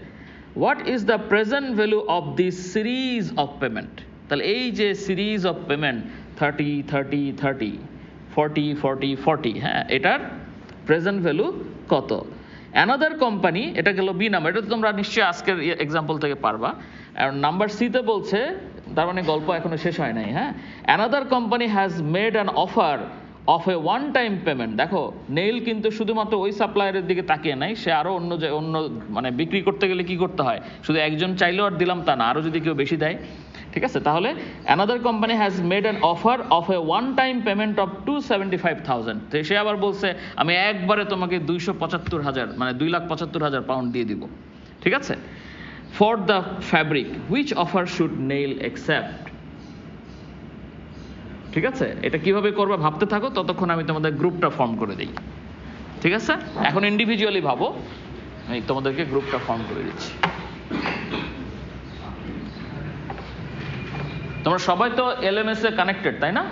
what is the present value of this series of payment? তাহলে এই যে সিরিজ অফ পেমেন্ট 30, 30, 30, 40, 40, 40, হ্যাঁ, এটার প্রেজেন্ট ভ্যালু কত? অ্যানাদার কোম্পানি, এটা গেল বি নাম্বার, এটা তো তোমরা নিশ্চয়ই আজকের এক্সাম্পল থেকে পারবা। আর নাম্বার সিতে বলছে, তার মানে গল্প এখনো শেষ হয় নাই। হ্যাঁ, another company has made an offer of A one time payment. দেখো, নেইল কিন্তু শুধুমাত্র ওই সাপ্লায়ারের দিকে তাকিয়ে নাই, সে আরো অন্য মানে বিক্রি করতে গেলে কি করতে হয়, শুধু একজন চাইলেও আর দিলাম তা না, আরো যদি কেউ বেশি দেয়। ঠিক আছে, তাহলে another company has made an offer of A one time payment of 275,000। তো সে আবার বলছে আমি একবারে তোমাকে 275,000 মানে 2,75,000 পাউন্ড দিয়ে দিব। ঠিক আছে, for the fabric which offer should Neil accept? ঠিক আছে, এটা কিভাবে করবা ভাবতে থাকো, ততক্ষণ আমি তোমাদের গ্রুপটা ফর্ম করে দিই। ঠিক আছে, এখন ইন্ডিভিজুয়ালি ভাবো, আমি তোমাদেরকে গ্রুপটা ফর্ম করে দিচ্ছি। তোমরা সবাই তো এলএমএস এ কানেক্টেড, তাই না?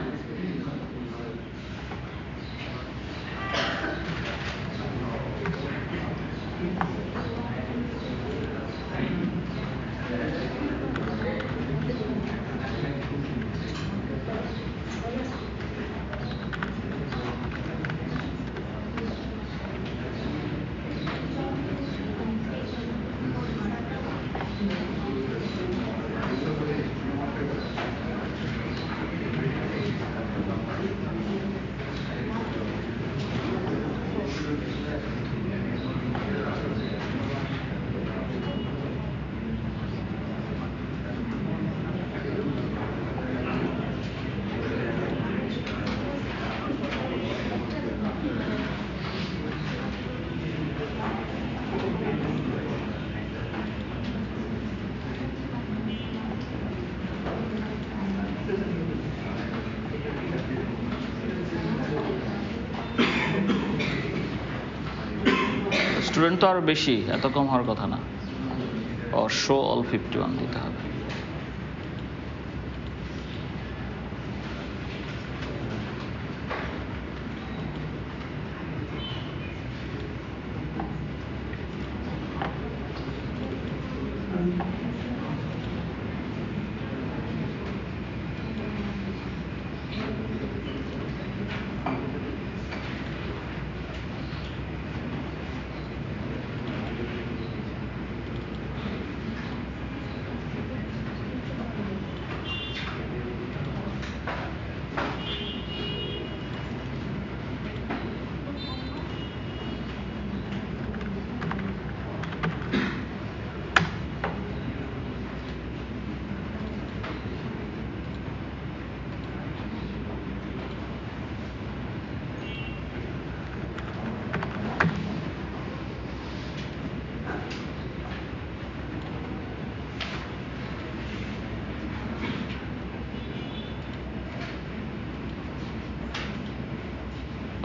স্টুডেন্ট তো আরো বেশি, এত কম হওয়ার কথা না। শো অল 51 দিতে হবে।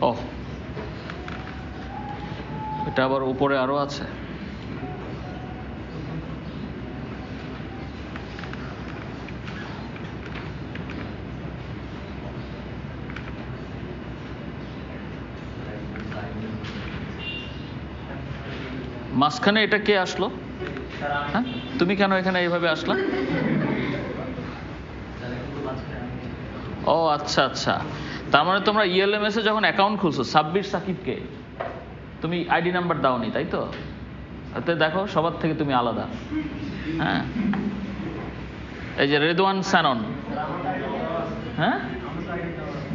ও, এটা আবার উপরে আরো আছে। মাঝখানে এটা কে আসলো? হ্যাঁ, তুমি কেন এখানে এইভাবে আসলা? ও আচ্ছা আচ্ছা, তার মানে তোমরা ইএলএমএস এ যখন অ্যাকাউন্ট খুলছো, সাব্বির সাকিবকে তুমি আইডি নাম্বার দাওনি, তাই তো? তো দেখো, সবার থেকে তুমি আলাদা। হ্যাঁ, এই যে রেদওয়ান সানন, হ্যাঁ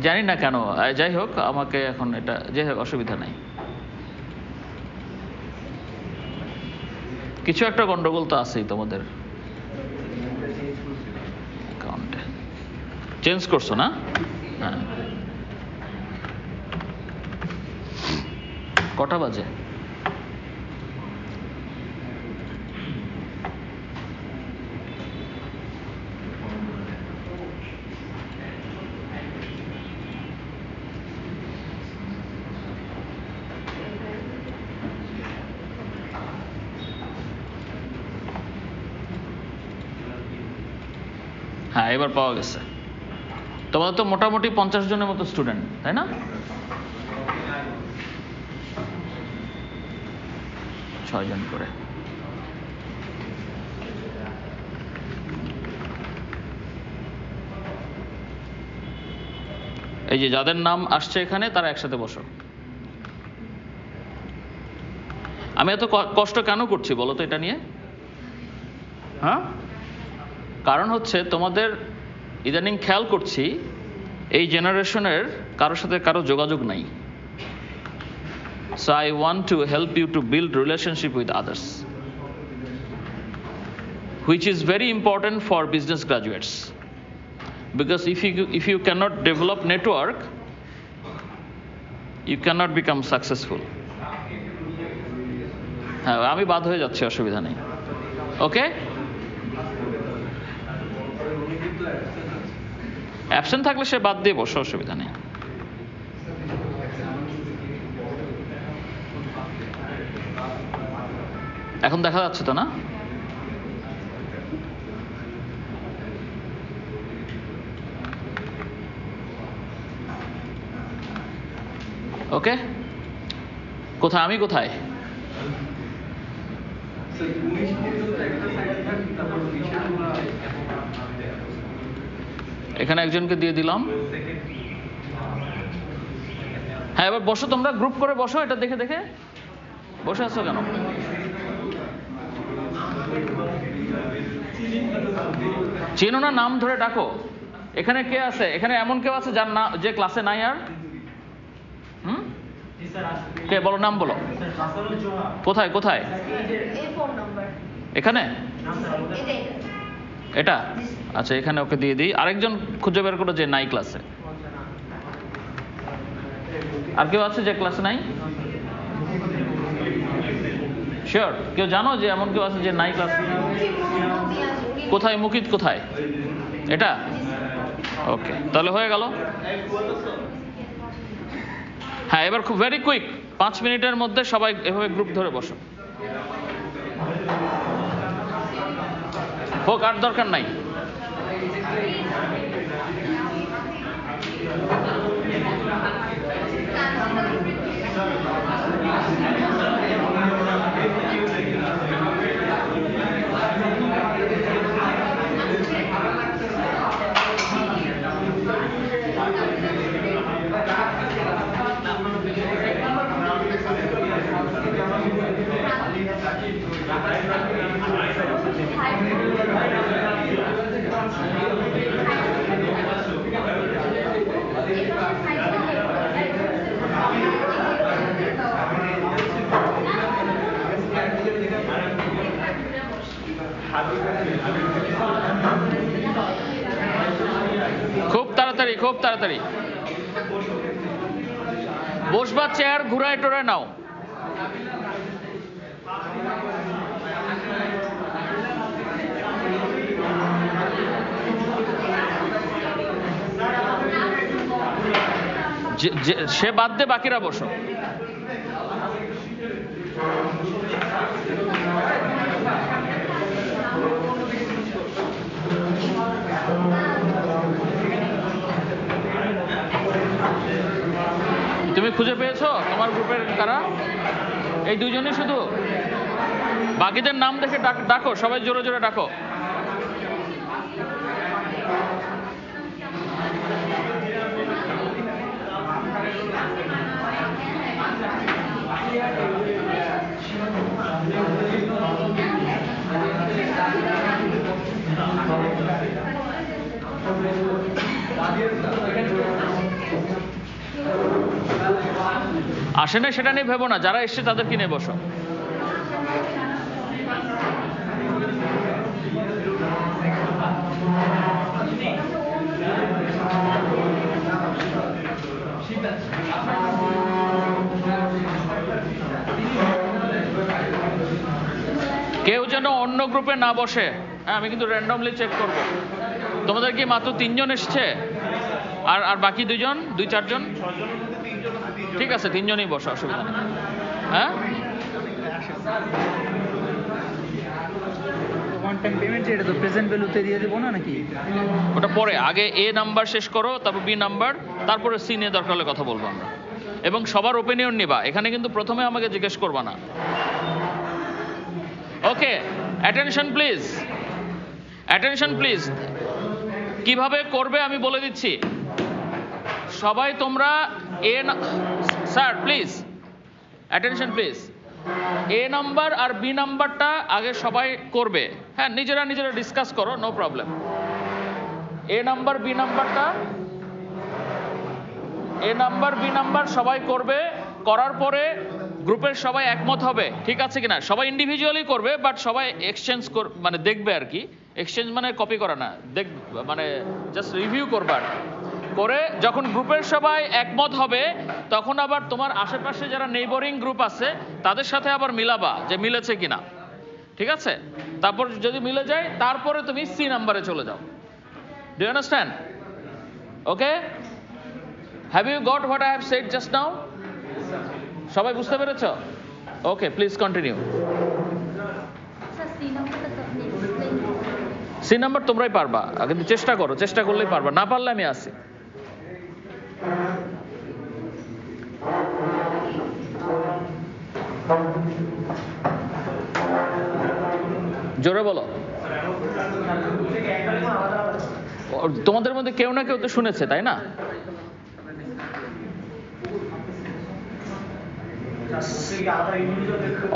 জানি না কেন, যাই হোক, আমাকে এখন এটা যাই হোক, অসুবিধা নাই। কিছু একটা গন্ডগোল তো আছেই তোমাদের অ্যাকাউন্টে। চেঞ্জ করছো না? হ্যাঁ। কটা বাজে? হ্যাঁ, এবার পাওয়া গেছে। তোমাদের তো মোটামুটি 50 জনের মতো স্টুডেন্ট, তাই না? 6 জন করে। এই যে যাদের নাম আসছে এখানে, তারা একসাথে বসো। আমি এত কষ্ট কেন করছি বলো তো এটা নিয়ে? হ্যাঁ, কারণ হচ্ছে তোমাদের ইদানিং খেয়াল করছি এই জেনারেশনের কারোর সাথে কারো যোগাযোগ নাই। So I want to help you to build relationship with others, which is very important for business graduates, because if you cannot develop network, you cannot become successful. হ্যাঁ, আমি বাদ হয়ে যাচ্ছি, অসুবিধা নেই। ওকে, অ্যাবসেন্ট থাকলে সে বাদ দিয়ে বসো, অসুবিধা নেই। এখন দেখা যাচ্ছে তো না? ওকে, কোথায় আমি? কোথায়? এখানে একজনকে দিয়ে দিলাম। হ্যাঁ, এবার বসো, তোমরা গ্রুপ করে বসো, এটা দেখে দেখে বসে আছো কেন? চেনো না? নাম ধরে ডাকো। এখানে কে আছে? এখানে এমন কেউ আছে যার নাম, যে ক্লাসে নাই আর? কে বলো, নাম বলো। কোথায় কোথায়? এখানে? এটা? আচ্ছা, এখানে ওকে দিয়ে দিই। আরেকজন খুঁজে বের করো যে নাই ক্লাসে। আর কেউ আছে যে ক্লাসে নাই? শিওর কেউ জানো যে এমন কেউ আছে যে নাই ক্লাসে? কোথায়? মুকিত কোথায়? এটা? ওকে, তাহলে হয়ে গেল। হ্যাঁ, এবার খুব ভেরি কুইক, 5 মিনিটের মধ্যে সবাই এভাবে গ্রুপ ধরে বসো। হোক, আর দরকার নাই। খুব তাড়াতাড়ি বসবা, চেয়ার ঘুরায় টোরায় নাও। সে বাদ দে, বাকিরা বসো। তুমি খুঁজে পেয়েছো তোমার গ্রুপের কারা? এই দুইজনই শুধু? বাকিদের নাম দেখে ডাকো, সবাই জোরে জোরে ডাকো। আসে না সেটা নিয়ে ভেবো না, যারা এসছে তাদেরকে নিয়ে বসো। কেউ যেন অন্য গ্রুপে না বসে। হ্যাঁ, আমি কিন্তু র্যান্ডমলি চেক করব। তোমাদের কি মাত্র 3 জন এসছে? আর বাকি 2 জন, 2-4 জন? ঠিক আছে, 3 জনই বসো, অসুবিধা নেই। হ্যাঁ, ওয়ান টাইম পেমেন্ট, এটা তো প্রেজেন্ট ভ্যালুতে দিয়ে দেবো না নাকি? ওটা পরে, আগে এ নাম্বার শেষ করো, তারপর বি নাম্বার, তারপরে সি নিয়ে দরকার হলে কথা বলবো আমরা। এবং সবার ওপিনিয়ন নিবা, এখানে কিন্তু প্রথমে আমাকে জিজ্ঞেস করবা না। Okay, attention please, attention please. কিভাবে করবে আমি বলে দিচ্ছি। সবাই তোমরা sir please, attention please. A number আর বি নাম্বারটা আগে সবাই করবে। হ্যাঁ, নিজেরা নিজেরা ডিসকাস করো, no problem. A number B নাম্বারটা, এ নাম্বার বি নাম্বার সবাই করবে। করার পরে গ্রুপের সবাই একমত হবে, ঠিক আছে কিনা? সবাই ইন্ডিভিজুয়ালি করবে, বাট সবাই এক্সচেঞ্জ মানে দেখবে আর কি। এক্সচেঞ্জ মানে কপি করা না, মানে জাস্ট রিভিউ করবে। আর করে যখন গ্রুপের সবাই একমত হবে, তখন আবার তোমার আশেপাশে যারা নেইবরিং গ্রুপ আছে তাদের সাথে আবার মিলাবা যে মিলেছে কিনা, ঠিক আছে? তারপর যদি মিলে যায়, তারপরে তুমি সি নাম্বারে চলে যাও। Do you understand? Okay, have you got what I have said just now? সবাই বুঝতে পেরেছ? Okay, please continue. C number তোমরাই পারবা, কিন্তু চেষ্টা করো, চেষ্টা করলেই পারবা, না পারলে আমি আসি। জোরে বলো। তোমাদের মধ্যে কেউ না কেউ তো শুনেছে, তাই না?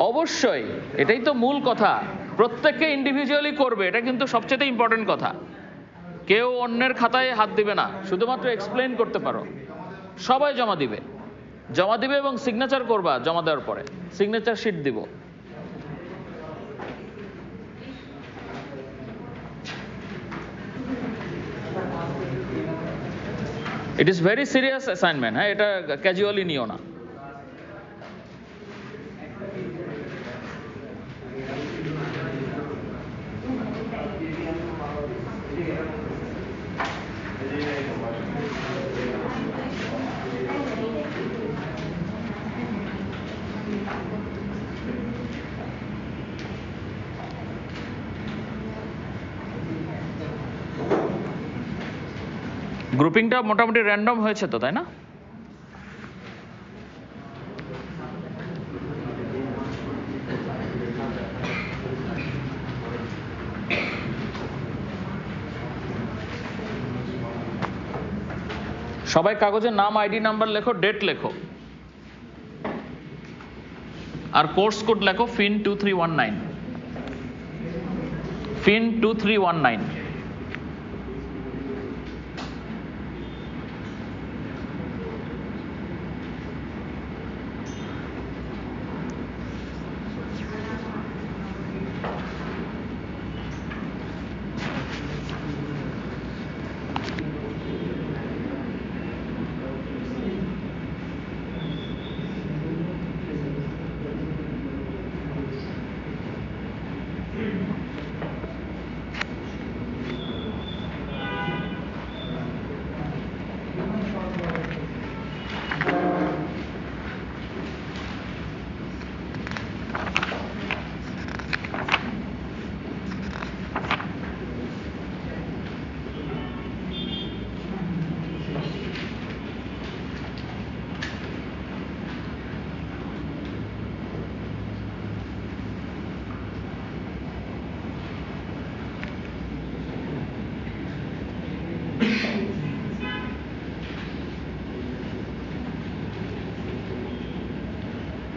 অবশ্যই, এটাই তো মূল কথা। প্রত্যেককে ইন্ডিভিজুয়ালি করবে, এটা কিন্তু সবচেয়ে ইম্পর্টেন্ট কথা। কেউ অন্যের খাতায় হাত দিবে না, শুধুমাত্র এক্সপ্লেইন করতে পারো। সবাই জমা দিবে, জমা দিবে এবং সিগনেচার করবা। জমা দেওয়ার পরে সিগনেচার শিট দিব। It is very serious assignment. হ্যাঁ, এটা ক্যাজুয়ালি নিও না। গ্রুপিংটা মোটামুটি র্যান্ডম হয়েছে তো, তাই না? সবাই কাগজে নাম, আইডি নাম্বার লেখো, ডেট লেখো, আর কোর্স কোড লেখো FIN 2319, FIN 2319।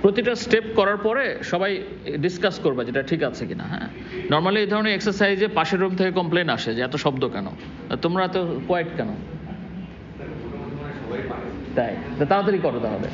প্রতিটা স্টেপ করার পরে সবাই ডিসকাস করবে যেটা ঠিক আছে কিনা। হ্যাঁ, নর্মালি এই ধরনের এক্সারসাইজে পাশের রুম থেকে কমপ্লেন আসে যে এত শব্দ কেন, তোমরা এত কোয়াইট কেন। তাই তো তাড়াতাড়ি করো তাহলে।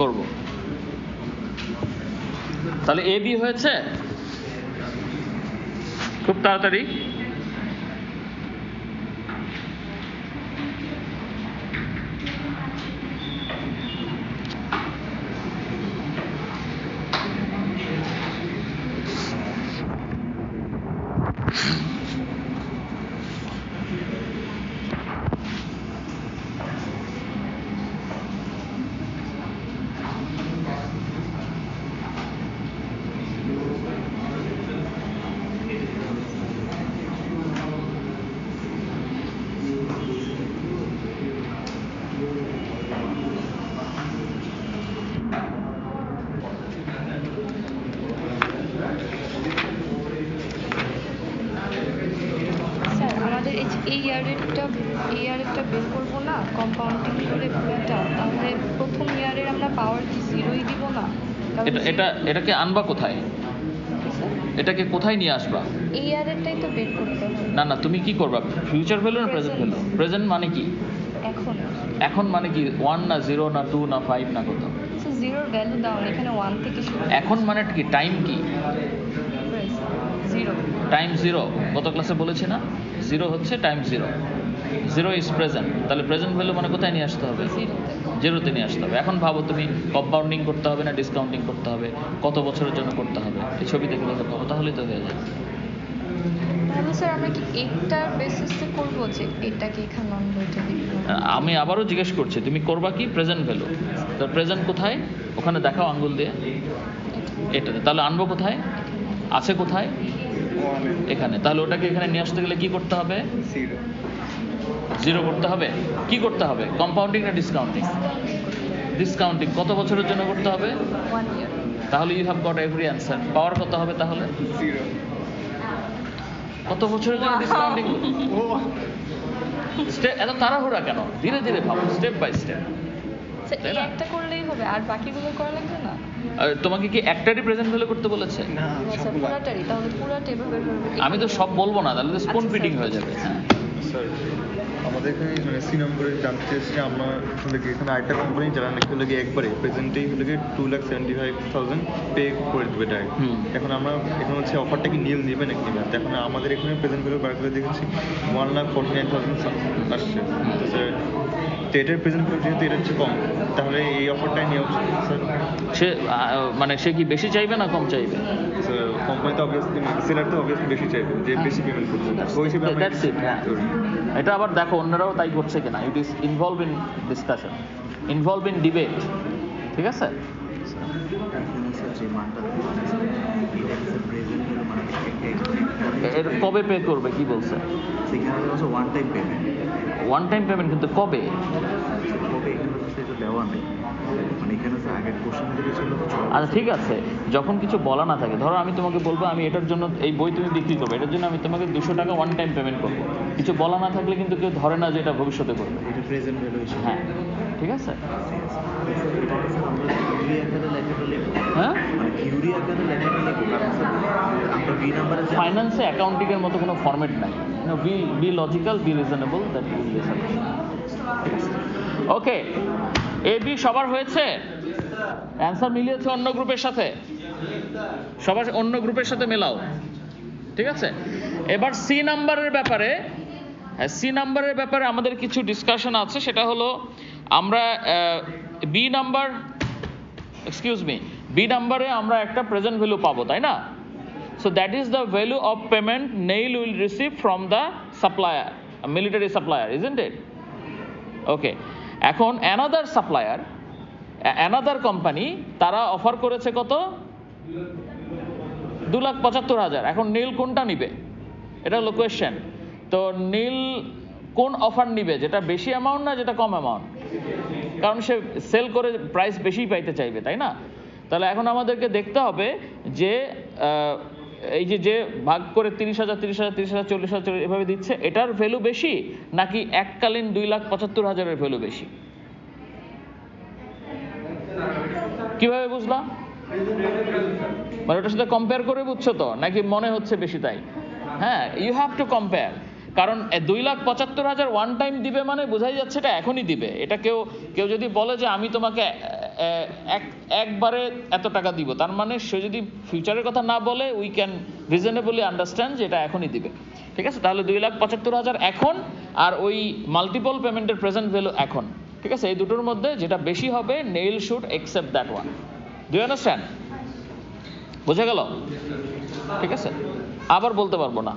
করব। তাহলে এ বি হয়েছে খুব তাড়াতাড়ি। এই ইয়ারেরটা বের করবো না কম্পাউন্ডিং করে পুরোটা, তাহলে প্রথম ইয়ারের আমরা পাওয়ার কি জিরোই দিব না? এটাকে আনবা কোথায়? এটাকে কোথায় নিয়ে আসবা? এই ইয়ারেরটাই তো বের করতে হবে। না তুমি কি করবা? ফিউচার ভ্যালু না প্রেজেন্ট ভ্যালু? প্রেজেন্ট মানে কি? এখন মানে কি 1 না 0 না 2 না 5 না কত? সো জিরোর ভ্যালু দাও, এখানে 1 থেকে শুরু। এখন মানে কি? টাইম কি? জিরো। টাইম জিরো গত ক্লাসে বলেছি না? জিরো হচ্ছে time zero. Zero is present. তাহলে প্রেজেন্ট ভ্যালু মানে কোথায় নিয়ে আসতে হবে? জিরোতে নিয়ে আসতে হবে। এখন ভাবো তুমি কম্পাউন্ডিং করতে হবে না ডিসকাউন্টিং করতে হবে, কত বছরের জন্য করতে হবে, এই ছবি দেখে ভাবো, তাহলেই তো হয়ে যায়। তাহলে স্যার আমরা কি এইটার বেসিসে করবো যে এটাকে এখানে আনবো এটা দেখবো? আমি আবারও জিজ্ঞেস করছি, তুমি করবা কি প্রেজেন্ট ভ্যালু? তো প্রেজেন্ট কোথায়? ওখানে দেখাও আঙ্গুল দিয়ে। এটাতে। তাহলে আনবো কোথায়? আছে কোথায়? এখানে। তাহলে ওটাকে এখানে নিয়ে আসতে গেলে কি করতে হবে? জিরো করতে হবে। কি করতে হবে? কম্পাউন্ডিং না ডিসকাউন্টিং? ডিসকাউন্টিং। কত বছরের জন্য করতে হবে? 1 year। তাহলে you have got every answer. Power কত হবে তাহলে? কত বছরের জন্য ডিসকাউন্টিং? এত তাড়াহুড়া কেন? ধীরে ধীরে ভাবো, স্টেপ বাই স্টেপ। স্যার তাই এই না? একটা করলেই হবে আর বাকিগুলো করা লাগবে না? তোমাকে কি একটারই প্রেজেন্ট ভ্যালু করতে বলেছে? না স্যার পুরাটারই, তাহলে পুরাটা এভাবে করবে। আমি তো সব বলবো না, তাহলে স্পুন আচ্ছা, ফিডিং স্যার। হয়ে যাবে। হ্যাঁ, স্যার আমাদের এখানে মানে সি নম্বরে জানতে চেয়েছি আমরা হলে কি এখানে আরেকটা কোম্পানি যারা নাকি হলে গিয়ে একবারে প্রেজেন্টেই হলে গিয়ে 2,75,000 পে করে দেবে ডাইরেক্ট। হুম। এখন আমরা এখন হচ্ছে অফারটা কি নীল নেবে নাকি নেবে? এখন আমাদের এখানে প্রেজেন্ট ভ্যালু বার করে দেখেছি 1,49,000 আসছে। তো স্যার এটার প্রেজেন্ট ভ্যালু যেহেতু এটা হচ্ছে কম, তাহলে এই অফারটাই নেওয়া উচিত স্যার। সে মানে সে কি বেশি চাইবে না কম চাইবে? স্যার কোম্পানি তো অবভিয়াসলি সেলার তো অবভিয়াসলি বেশি চাইবে, যে বেশি পেমেন্ট করতে ওই হিসেবে আমরা That's it, হ্যাঁ। এটা আবার দেখো অন্যরাও তাই করছে কিনা। It is involve in discussion, involve in debate. ঠিক আছে? এর কবে পে করবে কি বলছে? সেখানে হচ্ছে one time payment, one time payment, কিন্তু কবে? কবে এখানে হচ্ছে এটা দেওয়া নেই, মানে এখানে হচ্ছে আগের কোশ্চেন থেকে ছিল আচ্ছা ঠিক আছে, যখন কিছু বলা না থাকে, ধরো আমি তোমাকে বলবো আমি এটার জন্য এই বই তুমি বিক্রি করবে, এটার জন্য আমি তোমাকে 200 টাকা ওয়ান টাইম পেমেন্ট করবো, কিছু বলা না থাকলে কিন্তু কেউ ধরে না যে এটা ভবিষ্যতে করবে। এটা প্রেজেন্ট ভ্যালু হিসেবে। হ্যাঁ, ঠিক আছে। এটা হচ্ছে আমরা থিওরি আকারে লেখাটা লিখবো, হ্যাঁ, মানে থিওরি আকারে লেখাটা লিখবো, কারণ আমরা বি নাম্বারে ফাইন্যান্সে অ্যাকাউন্টিং এর মতো কোনো ফরম্যাট নাই। Be logical, be reasonable, that will be sufficient. Okay, A B সবার হয়েছে? অ্যান্সার মিলিয়েছে অন্য গ্রুপের সাথে? সবার অন্য গ্রুপের সাথে মেলাও। ঠিক আছে, এবার সি নাম্বারের ব্যাপারে, সি নাম্বারের ব্যাপারে আমাদের কিছু ডিসকাশন আছে। সেটা হলো আমরা B number, excuse me, B নাম্বারে আমরা একটা প্রেজেন্ট ভ্যালু পাবো, তাই না? So that is the value of payment NAIL will receive from the supplier, a military supplier, isn't it? Okay. এখন another supplier, another company, তারা অফার করেছে কত? 2,75,000। এখন নীল কোনটা নিবে? এটা হলো কোয়েশ্চেন। তো নীল কোন অফার নিবে, যেটা বেশি অ্যামাউন্ট না যেটা কম অ্যামাউন্ট? কারণ সে সেল করে প্রাইস বেশি পাইতে চাইবে, তাই না? তাহলে এখন আমাদেরকে দেখতে হবে যে এই যে ভাগ করে 30,000 30,000 30,000 40,000 এভাবে দিচ্ছে, এটার ভ্যালু বেশি নাকি এককালীন 2,75,000 ভ্যালু বেশি? কিভাবে বুঝলাম? মানে ওটার সাথে কম্পেয়ার করে বুঝছো তো, নাকি মনে হচ্ছে বেশি তাই? হ্যাঁ, ইউ হ্যাভ টু কম্পেয়ার। কারণ 2,75,000 ওয়ান টাইম দিবে মানে বোঝাই যাচ্ছে এটা এখনই দিবে। এটা কেউ যদি বলে যে আমি তোমাকে একবারে এত টাকা দিব, তার মানে সে যদি ফিউচারের কথা না বলে উই ক্যান রিজনেবলি আন্ডারস্ট্যান্ড যে এটা এখনই দিবে। ঠিক আছে, তাহলে 2,75,000 এখন, আর ওই মাল্টিপল পেমেন্টের প্রেজেন্ট ভ্যালু এখন। ঠিক আছে, এই দুটোর মধ্যে যেটা বেশি হবে Neil should accept that one. Do you understand? বোঝা গেল? ঠিক আছে, আবার বলতে পারবো না।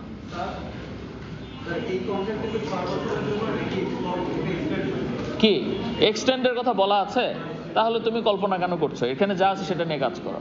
কি এক্সটেন্ডের কথা বলা আছে? তাহলে তুমি কল্পনা কেন করছো? এখানে যা আছে সেটা নিয়ে কাজ করো।